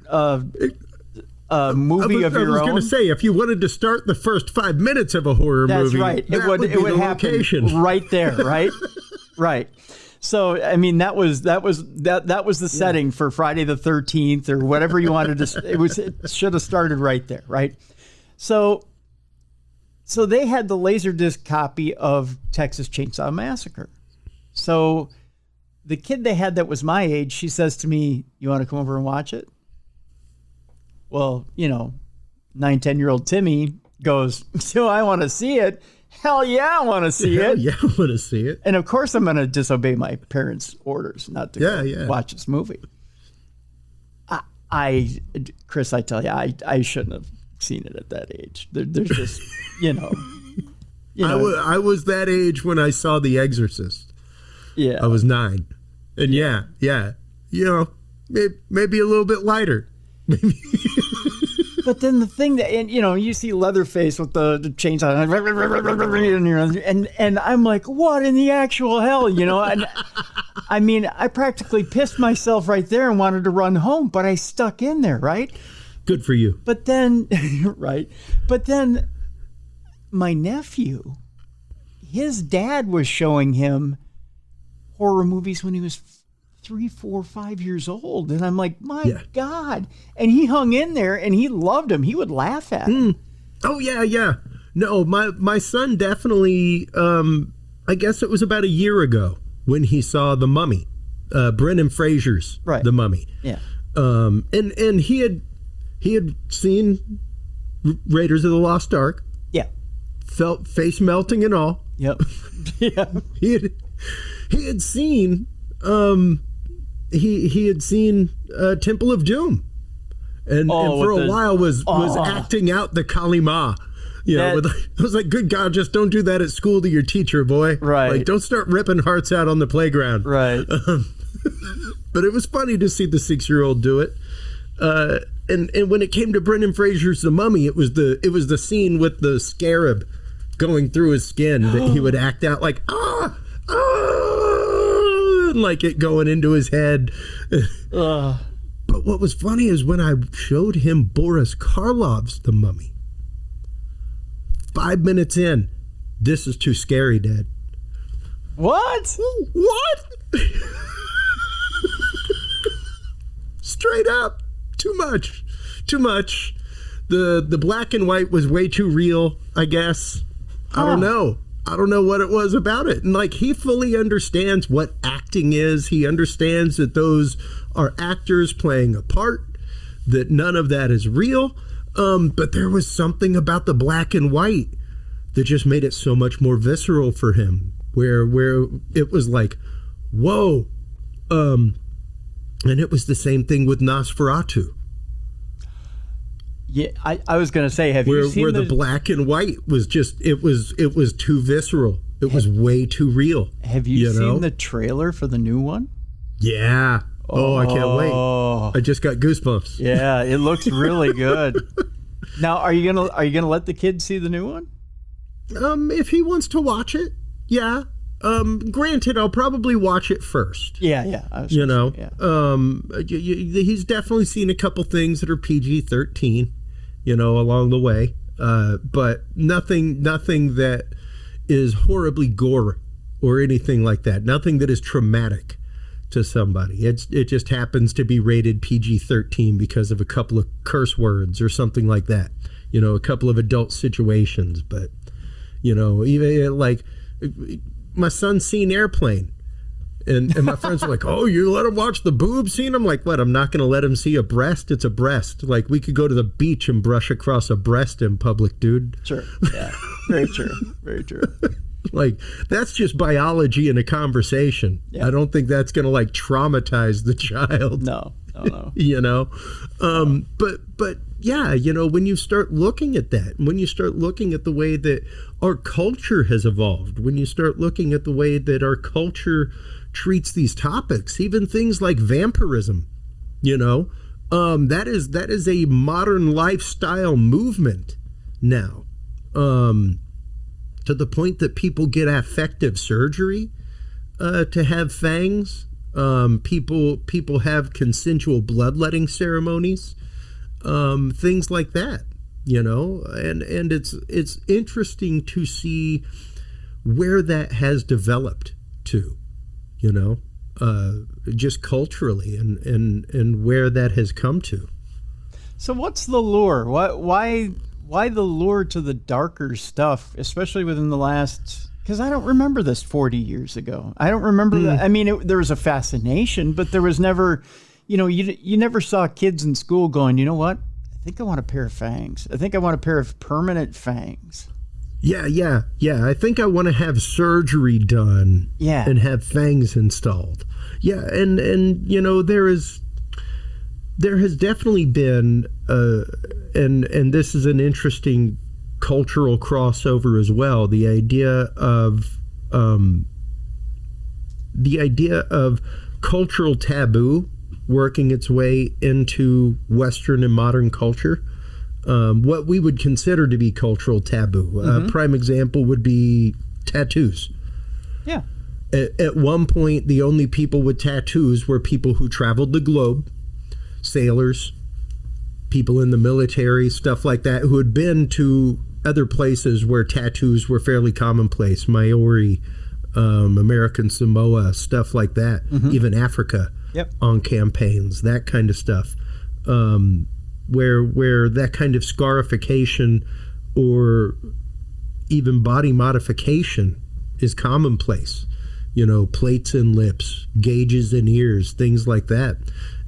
movie of your own. I was going to say, if you wanted to start the first 5 minutes of a horror movie, that's right. It would happen right there, right? Right. So, I mean, that was the setting for Friday the 13th or whatever you wanted to. It should have started right there, right? So they had the Laserdisc copy of Texas Chainsaw Massacre. So the kid they had that was my age, she says to me, "You want to come over and watch it?" Well, you know, 9, 10-year-old Timmy goes, "So I want to see it." Hell yeah, I want to see it. Yeah, I want to see it. And of course, I'm going to disobey my parents' orders not to go watch this movie. Chris, I tell you, I shouldn't have seen it at that age. There's just, you know, You know, I was that age when I saw The Exorcist. yeah. I was 9. And yeah. You know, maybe a little bit lighter. But then the thing that, and you know, you see Leatherface with the chainsaw, and I'm like, what in the actual hell, you know? And I mean, I practically pissed myself right there and wanted to run home, but I stuck in there, right? Good for you. But then, right? But then my nephew, his dad was showing him horror movies when he was 3, 4, 5 years old. And I'm like, my God. And he hung in there and he loved him. He would laugh at him. Oh, yeah. No, my son definitely, I guess it was about a year ago when he saw The Mummy, Brendan Fraser's The Mummy. Yeah. And he had seen Raiders of the Lost Ark. Yeah. Felt face melting and all. Yep. Yeah. He had seen he had seen Temple of Doom, and for a while was acting out the Kali Ma. You know, I was like, good God, just don't do that at school to your teacher, boy. Right. Like, don't start ripping hearts out on the playground. Right. But it was funny to see the 6-year-old do it. And when it came to Brendan Fraser's The Mummy, it was the scene with the scarab going through his skin that he would act out like, like it going into his head. But what was funny is when I showed him Boris Karloff's The Mummy, 5 minutes in, this is too scary, Dad. What? Straight up. Too much. The black and white was way too real, I guess. I don't know what it was about it. And like, he fully understands what acting is. He understands that those are actors playing a part, that none of that is real. But there was something about the black and white that just made it so much more visceral for him, where it was like, whoa. And it was the same thing with Nosferatu. Yeah, I was going to say, have you seen where the black and white was just, it was too visceral. It was way too real. Have you seen the trailer for the new one? Yeah. Oh, I can't wait. I just got goosebumps. Yeah, it looks really good. Now, are you gonna let the kids see the new one? If he wants to watch it, yeah. Granted, I'll probably watch it first. Yeah. He's definitely seen a couple things that are PG-13, along the way. But nothing that is horribly gore or anything like that. Nothing that is traumatic to somebody. It just happens to be rated PG-13 because of a couple of curse words or something like that. A couple of adult situations. But, even like, my son's seen Airplane. And my friends are like, oh, you let him watch the boob scene? I'm like, what? I'm not going to let him see a breast? It's a breast. Like, we could go to the beach and brush across a breast in public, dude. Sure. Yeah. Very true. Very true. Like, that's just biology in a conversation. Yeah. I don't think that's going to, like, traumatize the child. No. But yeah, when you start looking at that, when you start looking at the way that our culture has evolved, when you start looking at the way that our culture treats these topics, even things like vampirism, that is a modern lifestyle movement now, to the point that people get affective surgery to have fangs. People have consensual bloodletting ceremonies, things like that, and it's interesting to see where that has developed to, just culturally and where that has come to. So what's the lure? Why the lure to the darker stuff, especially within the last? Because I don't remember this 40 years ago. I don't remember that. I mean, there was a fascination, but there was never, you never saw kids in school going, you know what? I think I want a pair of fangs. I think I want a pair of permanent fangs. Yeah. I think I want to have surgery done. Yeah. And have fangs installed. Yeah, and there has definitely been, and this is an interesting cultural crossover as well. The idea of cultural taboo working its way into Western and modern culture. What we would consider to be cultural taboo. Prime example would be tattoos. Yeah. At one point, the only people with tattoos were people who traveled the globe, sailors, people in the military, stuff like that, who had been to other places where tattoos were fairly commonplace. Maori, American Samoa, stuff like that. Even Africa. Yep. On campaigns, that kind of stuff. Where that kind of scarification or even body modification is commonplace. You know, plates in lips, gauges in ears, things like that.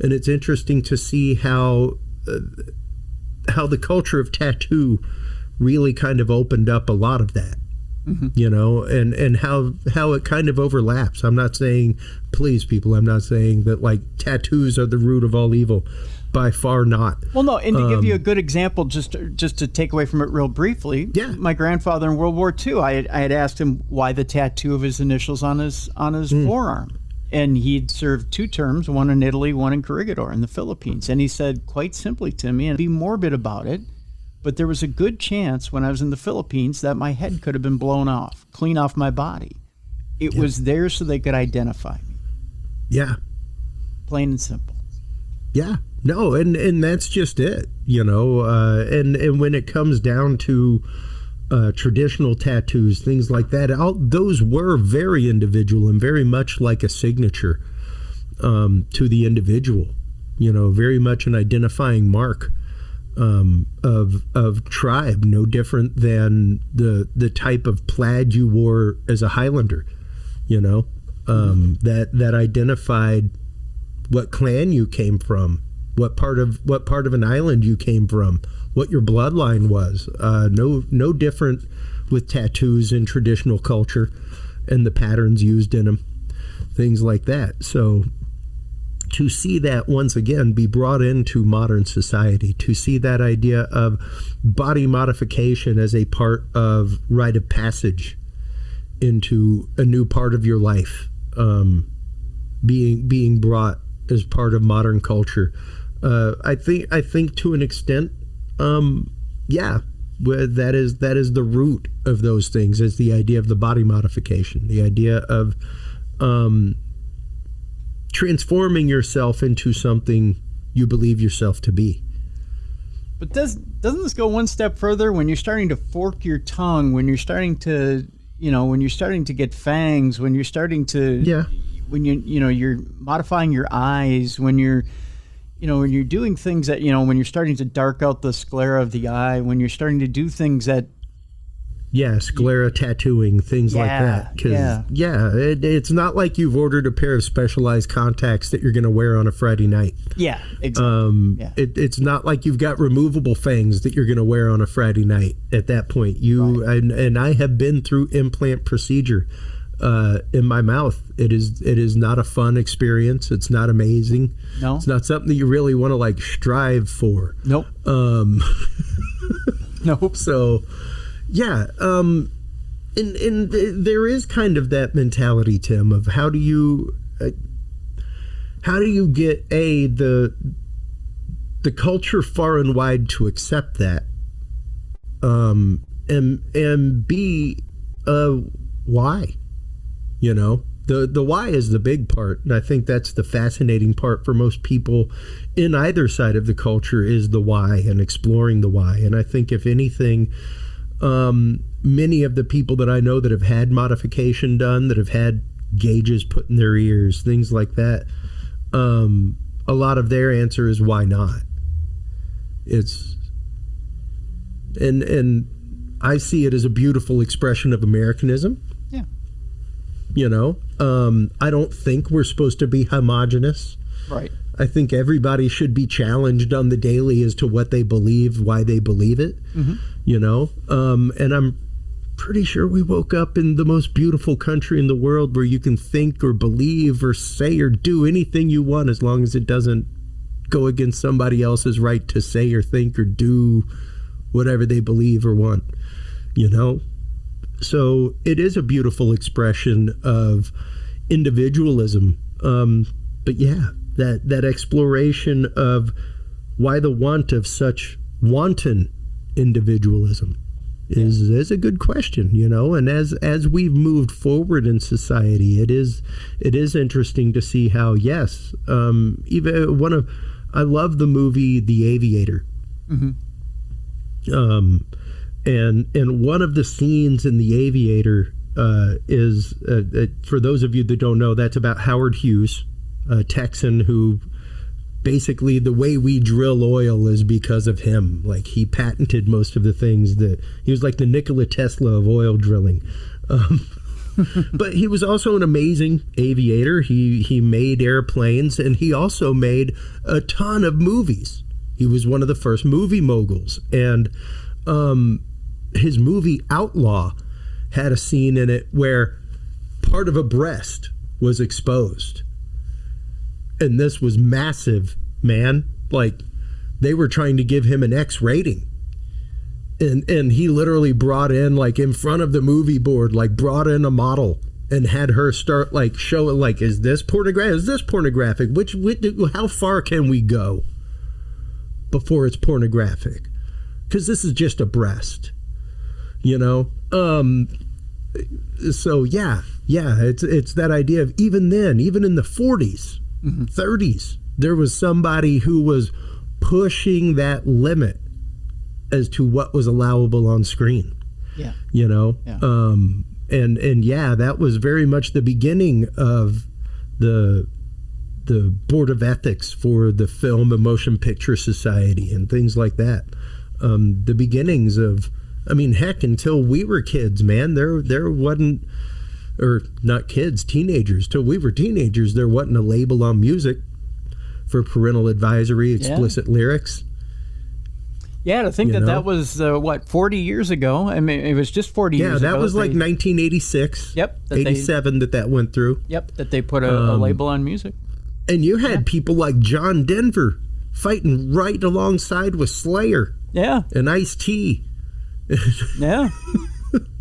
And it's interesting to see how the culture of tattoo really kind of opened up a lot of that. You know, and how it kind of overlaps. I'm not saying, please people, I'm not saying that like tattoos are the root of all evil. By far not. Well, no, and to give you a good example, just to take away from it real briefly, my grandfather in World War II, I had asked him why the tattoo of his initials on his forearm. And he'd served 2 terms, one in Italy, one in Corregidor in the Philippines. And he said quite simply to me, and be morbid about it, but there was a good chance when I was in the Philippines that my head could have been blown off, clean off my body. It was there so they could identify me. Yeah. Plain and simple. Yeah. No, and that's just it, you know. And when it comes down to traditional tattoos, things like that, those were very individual and very much like a signature to the individual, you know, very much an identifying mark of tribe, no different than the type of plaid you wore as a Highlander, you know, that identified what clan you came from, what part of an island you came from, what your bloodline was. No different with tattoos in traditional culture and the patterns used in them, things like that. So to see that once again be brought into modern society, to see that idea of body modification as a part of rite of passage into a new part of your life, being brought as part of modern culture. I think to an extent, that is the root of those things, is the idea of the body modification, the idea of transforming yourself into something you believe yourself to be. But doesn't this go one step further when you're starting to fork your tongue, when you're starting to, when you're starting to get fangs, when you're starting to, when you're modifying your eyes, when you're doing things that, when you're starting to dark out the sclera of the eye, when you're starting to do things that... Yeah, sclera tattooing, things like that. It's not like you've ordered a pair of specialized contacts that you're going to wear on a Friday night. Yeah, exactly. It's not like you've got removable fangs that you're going to wear on a Friday night at that point. And I have been through implant procedure in my mouth. It is not a fun experience. It's not amazing. No. It's not something that you really want to strive for. Nope. Nope. So... Yeah, and there is kind of that mentality, Tim, of how do you get the culture far and wide to accept that, and B, why? The why is the big part, and I think that's the fascinating part for most people in either side of the culture, is the why and exploring the why. And I think if anything, many of the people that I know that have had modification done, that have had gauges put in their ears, things like that, a lot of their answer is why not? And I see it as a beautiful expression of Americanism. Yeah. I don't think we're supposed to be homogenous. Right. I think everybody should be challenged on the daily as to what they believe, why they believe it, and I'm pretty sure we woke up in the most beautiful country in the world where you can think or believe or say or do anything you want as long as it doesn't go against somebody else's right to say or think or do whatever they believe or want, you know? So it is a beautiful expression of individualism. But yeah, that exploration of why the want of such wanton individualism is a good question, you know. And as we've moved forward in society, it is interesting to see how even I love the movie The Aviator. And one of the scenes in The Aviator is for those of you that don't know, that's about Howard Hughes, a Texan who basically the way we drill oil is because of him. Like, he patented most of the things that he was like the Nikola Tesla of oil drilling. But he was also an amazing aviator. He made airplanes, and he also made a ton of movies. He was one of the first movie moguls. And his movie Outlaw had a scene in it where part of a breast was exposed. And this was massive, man. Like, they were trying to give him an X rating. And he literally brought in, like, in front of the movie board, like, brought in a model and had her start, like, show it, like, is this pornographic? Is this pornographic? How far can we go before it's pornographic? Because this is just a breast, you know? So, yeah, it's that idea of even then, even in the 40s, 30s, there was somebody who was pushing that limit as to what was allowable on screen. Yeah. You know? Yeah. And yeah, that was very much the beginning of the Board of Ethics for the Film and Motion Picture Society and things like that. The beginnings of, I mean, heck, until we were kids, man, there wasn't, or not kids, teenagers, till we were teenagers, there wasn't a label on music for parental advisory, explicit lyrics. Yeah, to think that was, 40 years ago? I mean, it was just 40 years ago. Yeah, that was like 1986. Yep. 87 that went through. Yep, that they put a label on music. And you had people like John Denver fighting right alongside with Slayer. Yeah. And Ice-T. Yeah.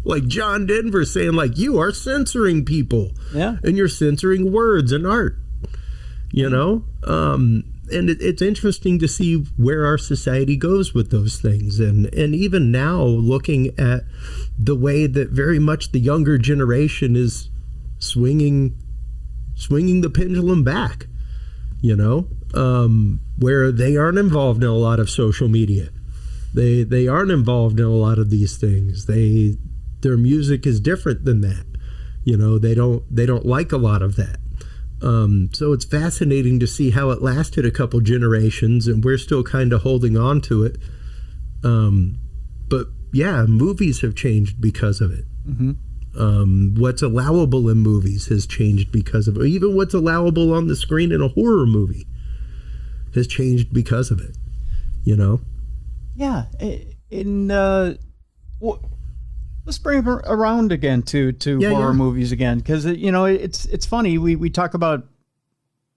Like John Denver saying, like, you are censoring people. Yeah. And you're censoring words and art. You know? And it's interesting to see where our society goes with those things. And even now, looking at the way that very much the younger generation is swinging the pendulum back, you know, where they aren't involved in a lot of social media. They aren't involved in a lot of these things. Their music is different than that. You know, they don't like a lot of that. So it's fascinating to see how it lasted a couple generations, and we're still kind of holding on to it. But yeah, movies have changed because of it. What's allowable in movies has changed because of it. Even what's allowable on the screen in a horror movie has changed because of it. You know? Yeah. Let's bring it around again to horror movies again, because it's funny. We talk about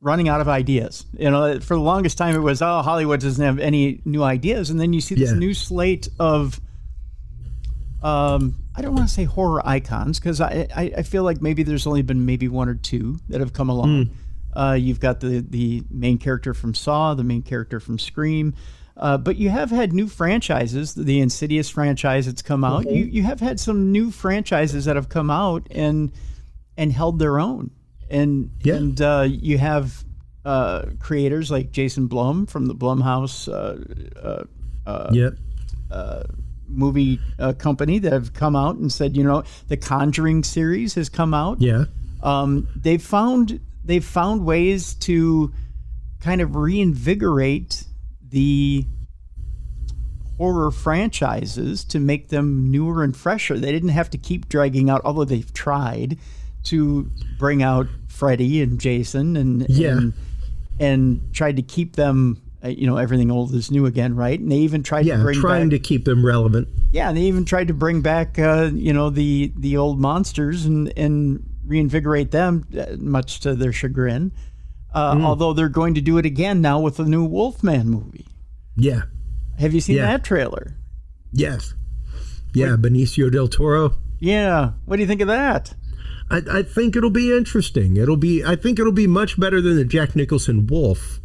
running out of ideas. You know, for the longest time it was, Hollywood doesn't have any new ideas, and then you see this new slate of I don't want to say horror icons, because I feel like maybe there's only been maybe one or two that have come along. You've got the main character from Saw, the main character from Scream. But you have had new franchises, the Insidious franchise that's come out. You have had some new franchises that have come out and held their own. And you have creators like Jason Blum from the Blumhouse movie company that have come out and said, the Conjuring series has come out. Yeah. They've found ways to kind of reinvigorate the horror franchises to make them newer and fresher. They didn't have to keep dragging out, although they've tried to bring out Freddy and Jason and tried to keep them, everything old is new again, right? And they even tried to keep them relevant. Yeah, and they even tried to bring back, the old monsters and reinvigorate them, much to their chagrin. Although they're going to do it again now with a new Wolfman movie. Yeah. Have you seen that trailer? Yes. Yeah, Benicio del Toro. Yeah. What do you think of that? I think it'll be interesting. I think it'll be much better than the Jack Nicholson Wolf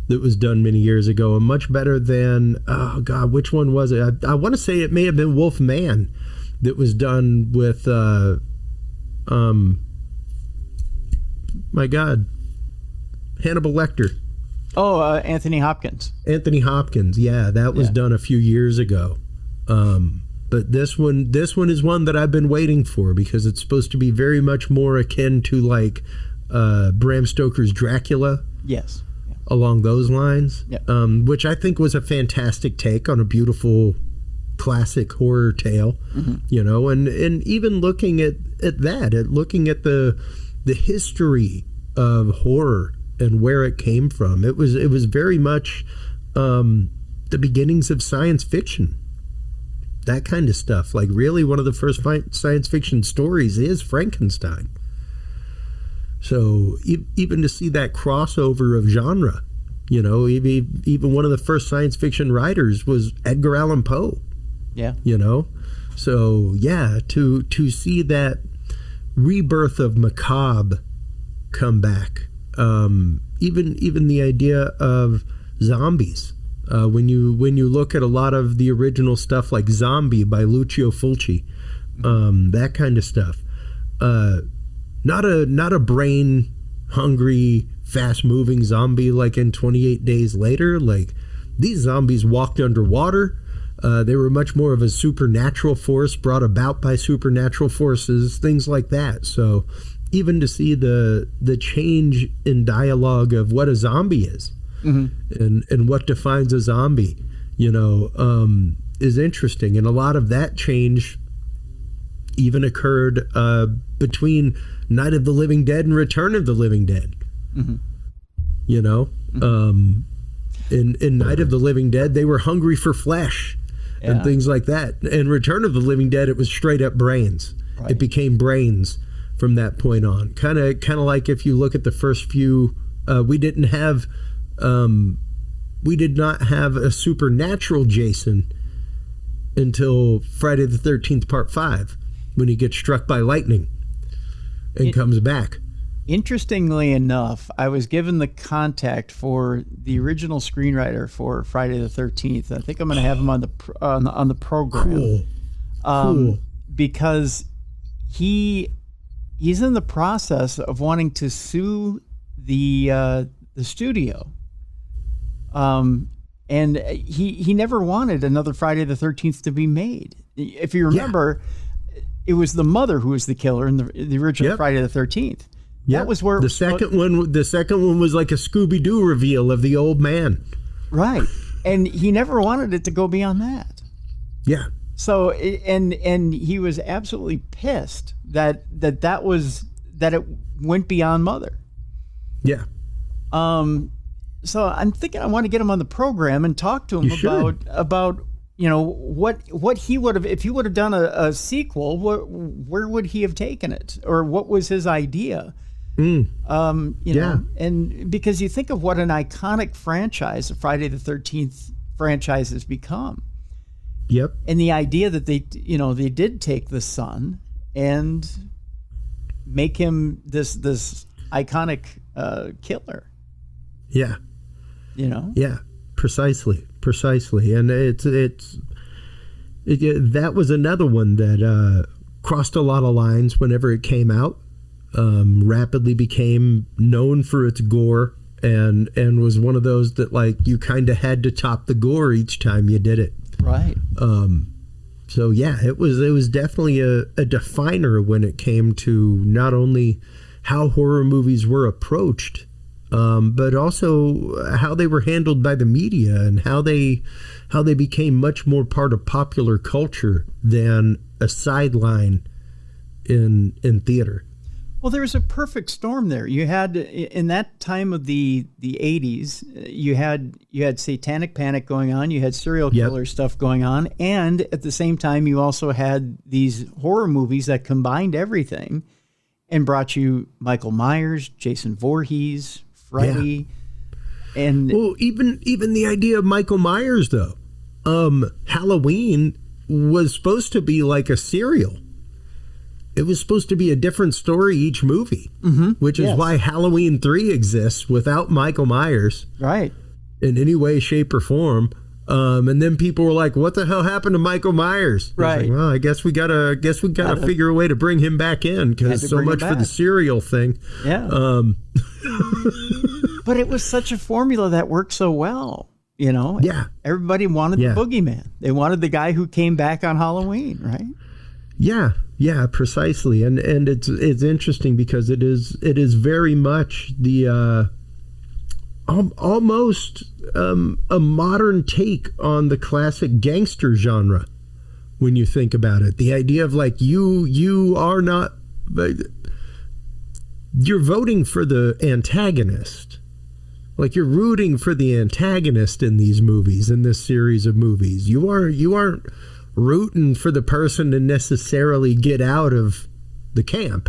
that was done many years ago, and much better than, oh God, which one was it? I want to say it may have been Wolf Man that was done with, my God, Hannibal Lecter. Oh, Anthony Hopkins. Anthony Hopkins, yeah, that was done a few years ago. But this one is one that I've been waiting for because it's supposed to be very much more akin to like Bram Stoker's Dracula. Yes. Yeah. Along those lines, Yeah. Which I think was a fantastic take on a beautiful classic horror tale. You know, and even looking at looking at the history of horror and where it came from, it was very much the beginnings of science fiction. That kind of stuff. Like really one of the first science fiction stories is Frankenstein. So even to see that crossover of genre, you know, even one of the first science fiction writers was Edgar Allan Poe. Yeah. You know? So yeah, to see that rebirth of macabre come back. Even the idea of zombies. When you look at a lot of the original stuff like Zombie by Lucio Fulci, that kind of stuff, not a brain hungry, fast moving zombie like in 28 Days Later. Like these zombies walked underwater. They were much more of a supernatural force brought about by supernatural forces, things like that. So even to see the change in dialogue of what a zombie is. And what defines a zombie, you know, is interesting. And a lot of that change even occurred between Night of the Living Dead and Return of the Living Dead. You know, in Night of the Living Dead, they were hungry for flesh and things like that. In Return of the Living Dead, it was straight up brains. Right. It became brains from that point on. Kind of like if you look at the first few, we did not have a supernatural Jason until Friday the 13th Part 5, when he gets struck by lightning and comes back. Interestingly enough, I was given the contact for the original screenwriter for Friday the 13th. I think I'm going to have him on the program. Cool. Because he's in the process of wanting to sue the studio. And he never wanted another Friday the 13th to be made. If you remember, it was the mother who was the killer in the original Friday the 13th. That was where the second one was like a Scooby-Doo reveal of the old man. Right. And he never wanted it to go beyond that. Yeah. So and he was absolutely pissed that it went beyond mother. Yeah. So I'm thinking I want to get him on the program and talk to him about you know what he would have, if he would have done a sequel, where would he have taken it, or what was his idea? You know, and because you think of what an iconic franchise the Friday the 13th franchise has become. Yep. And the idea that they did take the son and make him this iconic killer. Yeah. You know? Yeah, precisely. And that was another one that crossed a lot of lines whenever it came out. Rapidly became known for its gore and was one of those that like you kind of had to top the gore each time you did it. Right. So yeah, it was definitely a definer when it came to not only how horror movies were approached, but also how they were handled by the media and how they became much more part of popular culture than a sideline in theater. Well, there was a perfect storm there. You had, in that time of the 80s, you had satanic panic going on, you had serial killer stuff going on, and at the same time you also had these horror movies that combined everything and brought you Michael Myers, Jason Voorhees, Freddy, and well, even the idea of Michael Myers though. Halloween was supposed to be like a serial. It was supposed to be a different story each movie, which is why Halloween 3 exists without Michael Myers, right, in any way, shape, or form. And then people were like, "What the hell happened to Michael Myers?" Right. Like, well, I guess we gotta figure a way to bring him back in, because so much for the serial thing. Yeah. But it was such a formula that worked so well. Yeah. Everybody wanted the boogeyman. They wanted the guy who came back on Halloween, right? Yeah, precisely. And it's interesting because it is very much the almost a modern take on the classic gangster genre when you think about it. The idea of like you are not, you're voting for the antagonist. Like you're rooting for the antagonist in these movies, in this series of movies. You aren't rooting for the person to necessarily get out of the camp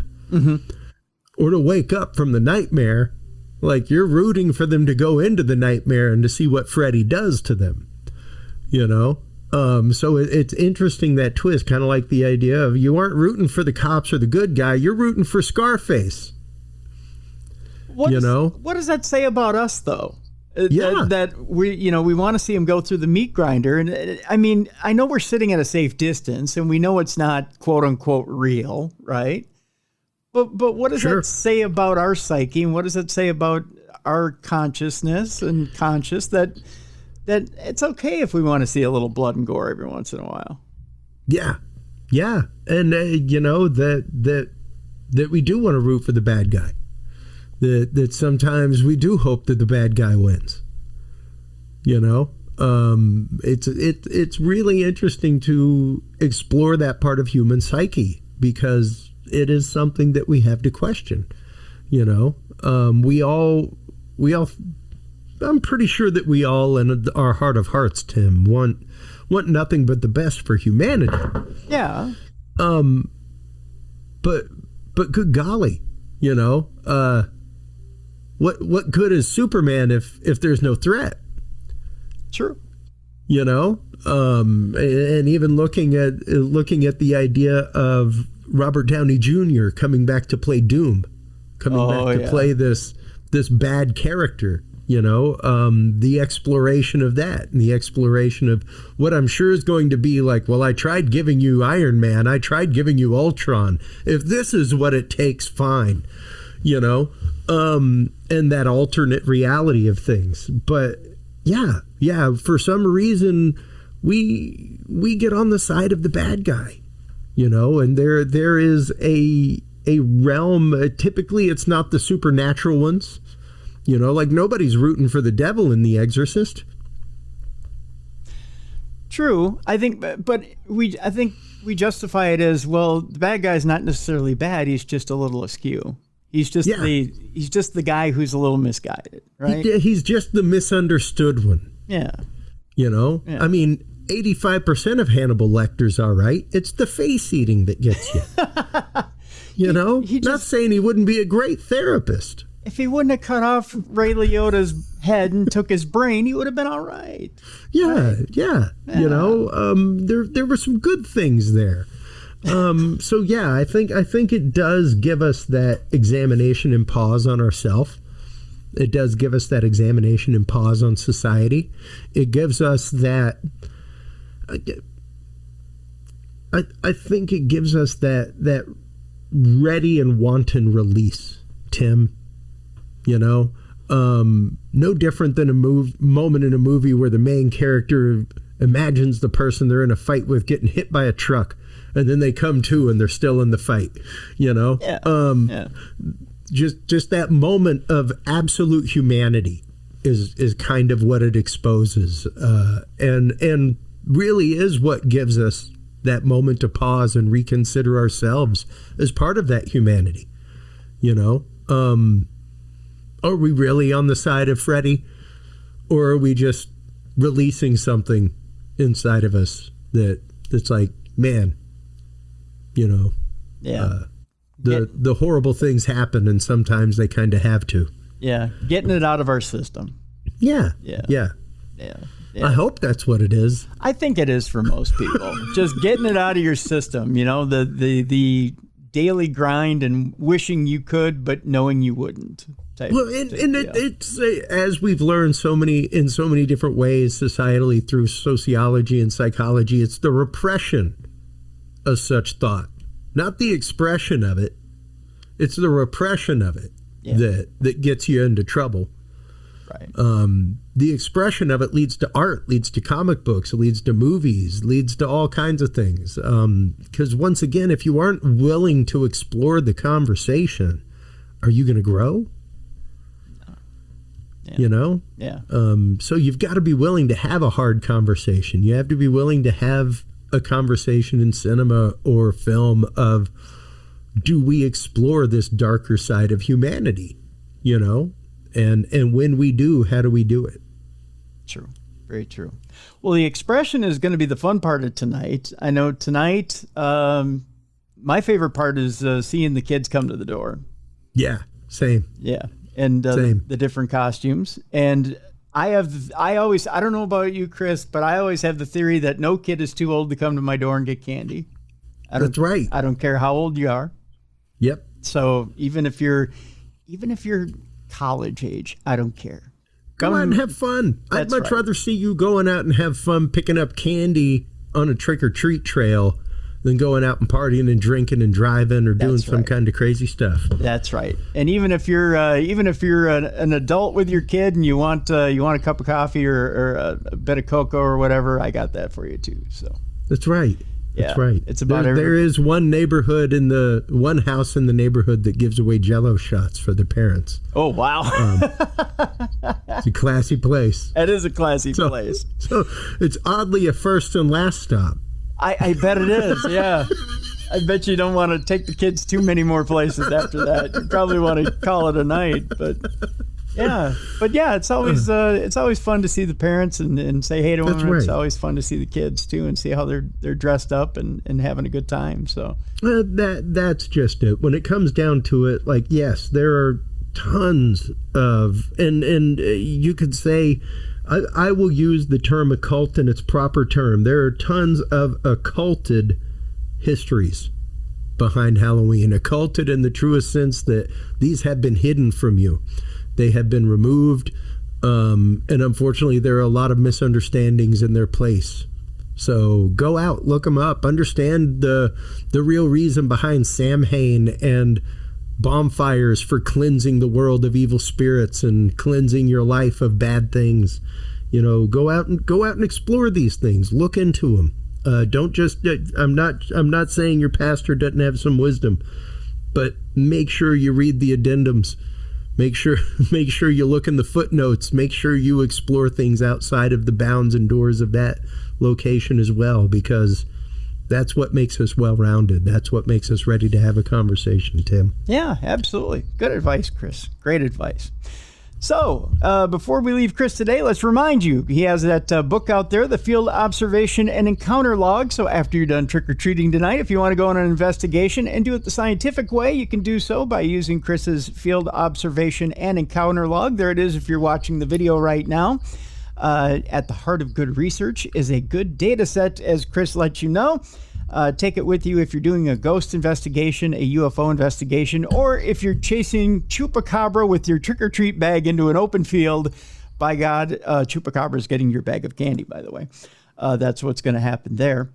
or to wake up from the nightmare. Like you're rooting for them to go into the nightmare and to see what Freddy does to them, So it's interesting, that twist, kind of like the idea of you aren't rooting for the cops or the good guy. You're rooting for Scarface. What does that say about us, though? That we want to see him go through the meat grinder. And I mean, I know we're sitting at a safe distance and we know it's not quote unquote real, right? But what does that say about our psyche? And what does that say about our consciousness and conscious that it's okay if we want to see a little blood and gore every once in a while? Yeah. And that we do want to root for the bad guy. That sometimes we do hope that the bad guy wins. It's really interesting to explore that part of human psyche, because it is something that we have to question. We all. I'm pretty sure that we all, in our heart of hearts, Tim, want nothing but the best for humanity. Yeah. But good golly, What good is Superman if there's no threat? True. And even looking at the idea of Robert Downey Jr. coming back to play Doom, play this bad character. The exploration of that, and the exploration of what I'm sure is going to be like, well, I tried giving you Iron Man, I tried giving you Ultron. If this is what it takes, fine. And that alternate reality of things. But yeah, for some reason we get on the side of the bad guy, and there is a realm, typically it's not the supernatural ones, like nobody's rooting for the devil in The Exorcist. True. I think we justify it as, well, the bad guy's not necessarily bad, he's just a little askew. He's just the guy who's a little misguided, right? He's just the misunderstood one. Yeah. Yeah. I mean, 85% of Hannibal Lecter's all right. It's the face eating that gets you. Not saying he wouldn't be a great therapist. If he wouldn't have cut off Ray Liotta's head and took his brain, he would have been all right. Yeah. There were some good things there. So yeah, I think it does give us that examination and pause on ourselves. It does give us that examination and pause on society. It gives us that. I think it gives us that ready and wanton release, Tim. No different than a moment in a movie where the main character imagines the person they're in a fight with getting hit by a truck. And then they come to and they're still in the fight, Yeah. Just that moment of absolute humanity is kind of what it exposes, and really is what gives us that moment to pause and reconsider ourselves as part of that humanity. Are we really on the side of Freddy, or are we just releasing something inside of us that's like, man? The horrible things happen, and sometimes they kind of have to. Yeah, getting it out of our system. Yeah. Yeah. I hope that's what it is. I think it is for most people. Just getting it out of your system, the daily grind and wishing you could, but knowing you wouldn't. It's as we've learned in so many different ways societally through sociology and psychology, it's the repression of such thought, not the expression of it. It's the repression of it that gets you into trouble. Right. The expression of it leads to art, leads to comic books, leads to movies, leads to all kinds of things. Because once again, if you aren't willing to explore the conversation, are you going to grow? Yeah. Yeah. So you've got to be willing to have a hard conversation. You have to be willing to have a conversation in cinema or film of, do we explore this darker side of humanity? And when we do, how do we do it? True. Very true. Well, the expression is going to be the fun part of tonight. I know tonight, my favorite part is seeing the kids come to the door. Yeah, same. Yeah. And the different costumes. And I don't know about you, Chris, but I always have the theory that no kid is too old to come to my door and get candy. That's right. I don't care how old you are. Yep. So even if you're college age, I don't care. Come out and have fun. I'd much rather see you going out and have fun picking up candy on a trick-or-treat trail than going out and partying and drinking and driving or doing some kind of crazy stuff. That's right. And even if you're an adult with your kid and you want a cup of coffee or a bit of cocoa or whatever, I got that for you too. So that's right. Yeah, that's right. It's about there is one house in the neighborhood that gives away Jell-O shots for their parents. Oh wow! It's a classy place. It is a classy place. So it's oddly a first and last stop. I bet it is. Yeah. I bet you don't want to take the kids too many more places after that. You probably want to call it a night, but yeah. But yeah, it's always fun to see the parents and say hey to them. Right. It's always fun to see the kids too and see how they're dressed up and having a good time. So that's just it. When it comes down to it, like yes, there are tons of and you could say I will use the term occult in its proper term. There are tons of occulted histories behind Halloween. Occulted in the truest sense that these have been hidden from you. They have been removed. And unfortunately, there are a lot of misunderstandings in their place. So go out, look them up, understand the real reason behind Samhain and bonfires for cleansing the world of evil spirits and cleansing your life of bad things. Go out and explore these things. Look into them. Don't just. I'm not saying your pastor doesn't have some wisdom, but make sure you read the addendums. Make sure you look in the footnotes. Make sure you explore things outside of the bounds and doors of that location as well, because that's what makes us well-rounded. That's what makes us ready to have a conversation, Tim. Yeah, absolutely. Good advice, Chris. Great advice. So, before we leave Chris today, let's remind you, he has that book out there, the Field Observation and Encounter Log. So after you're done trick-or-treating tonight, if you want to go on an investigation and do it the scientific way, you can do so by using Chris's Field Observation and Encounter Log. There it is if you're watching the video right now. At the heart of good research is a good data set, as Chris lets you know. Take it with you if you're doing a ghost investigation, a UFO investigation, or if you're chasing chupacabra with your trick-or-treat bag into an open field. By God, chupacabra is getting your bag of candy, by the way. That's what's going to happen there.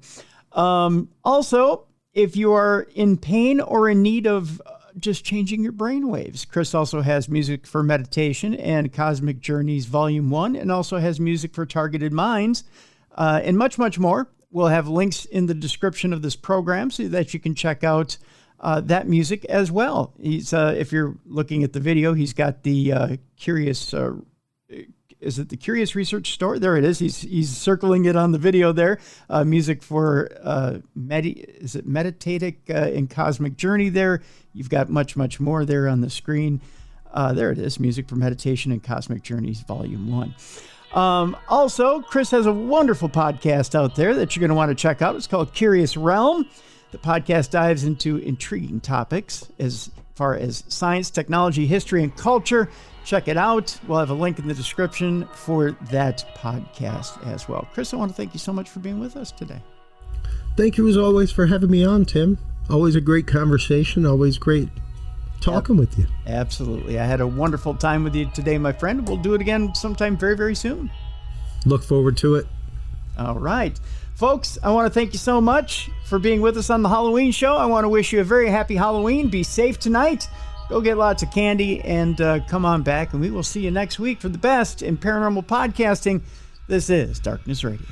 Also, if you are in pain or in need of just changing your brain waves, Chris also has music for meditation and Cosmic Journeys Volume 1, and also has music for targeted minds, and much, much more. We'll have links in the description of this program so that you can check out that music as well. He's, if you're looking at the video, he's got the Curious, is it the Curious Research Store? There it is. He's circling it on the video there. Music for Meditatic and Cosmic Journey there. You've got much, much more there on the screen. There it is. Music for Meditation and Cosmic Journeys Volume 1. Also, Chris has a wonderful podcast out there that you're going to want to check out. It's called Curious Realm. The podcast dives into intriguing topics as far as science, technology, history, and culture. Check it out. We'll have a link in the description for that podcast as well. Chris, I want to thank you so much for being with us today. Thank you as always for having me on, Tim. Always a great conversation. Always great talking with you. Absolutely. I had a wonderful time with you today, my friend. We'll do it again sometime very, very soon. Look forward to it. All right. Folks, I want to thank you so much for being with us on the Halloween show. I want to wish you a very happy Halloween. Be safe tonight. Go get lots of candy and come on back, and we will see you next week for the best in paranormal podcasting. This is Darkness Radio.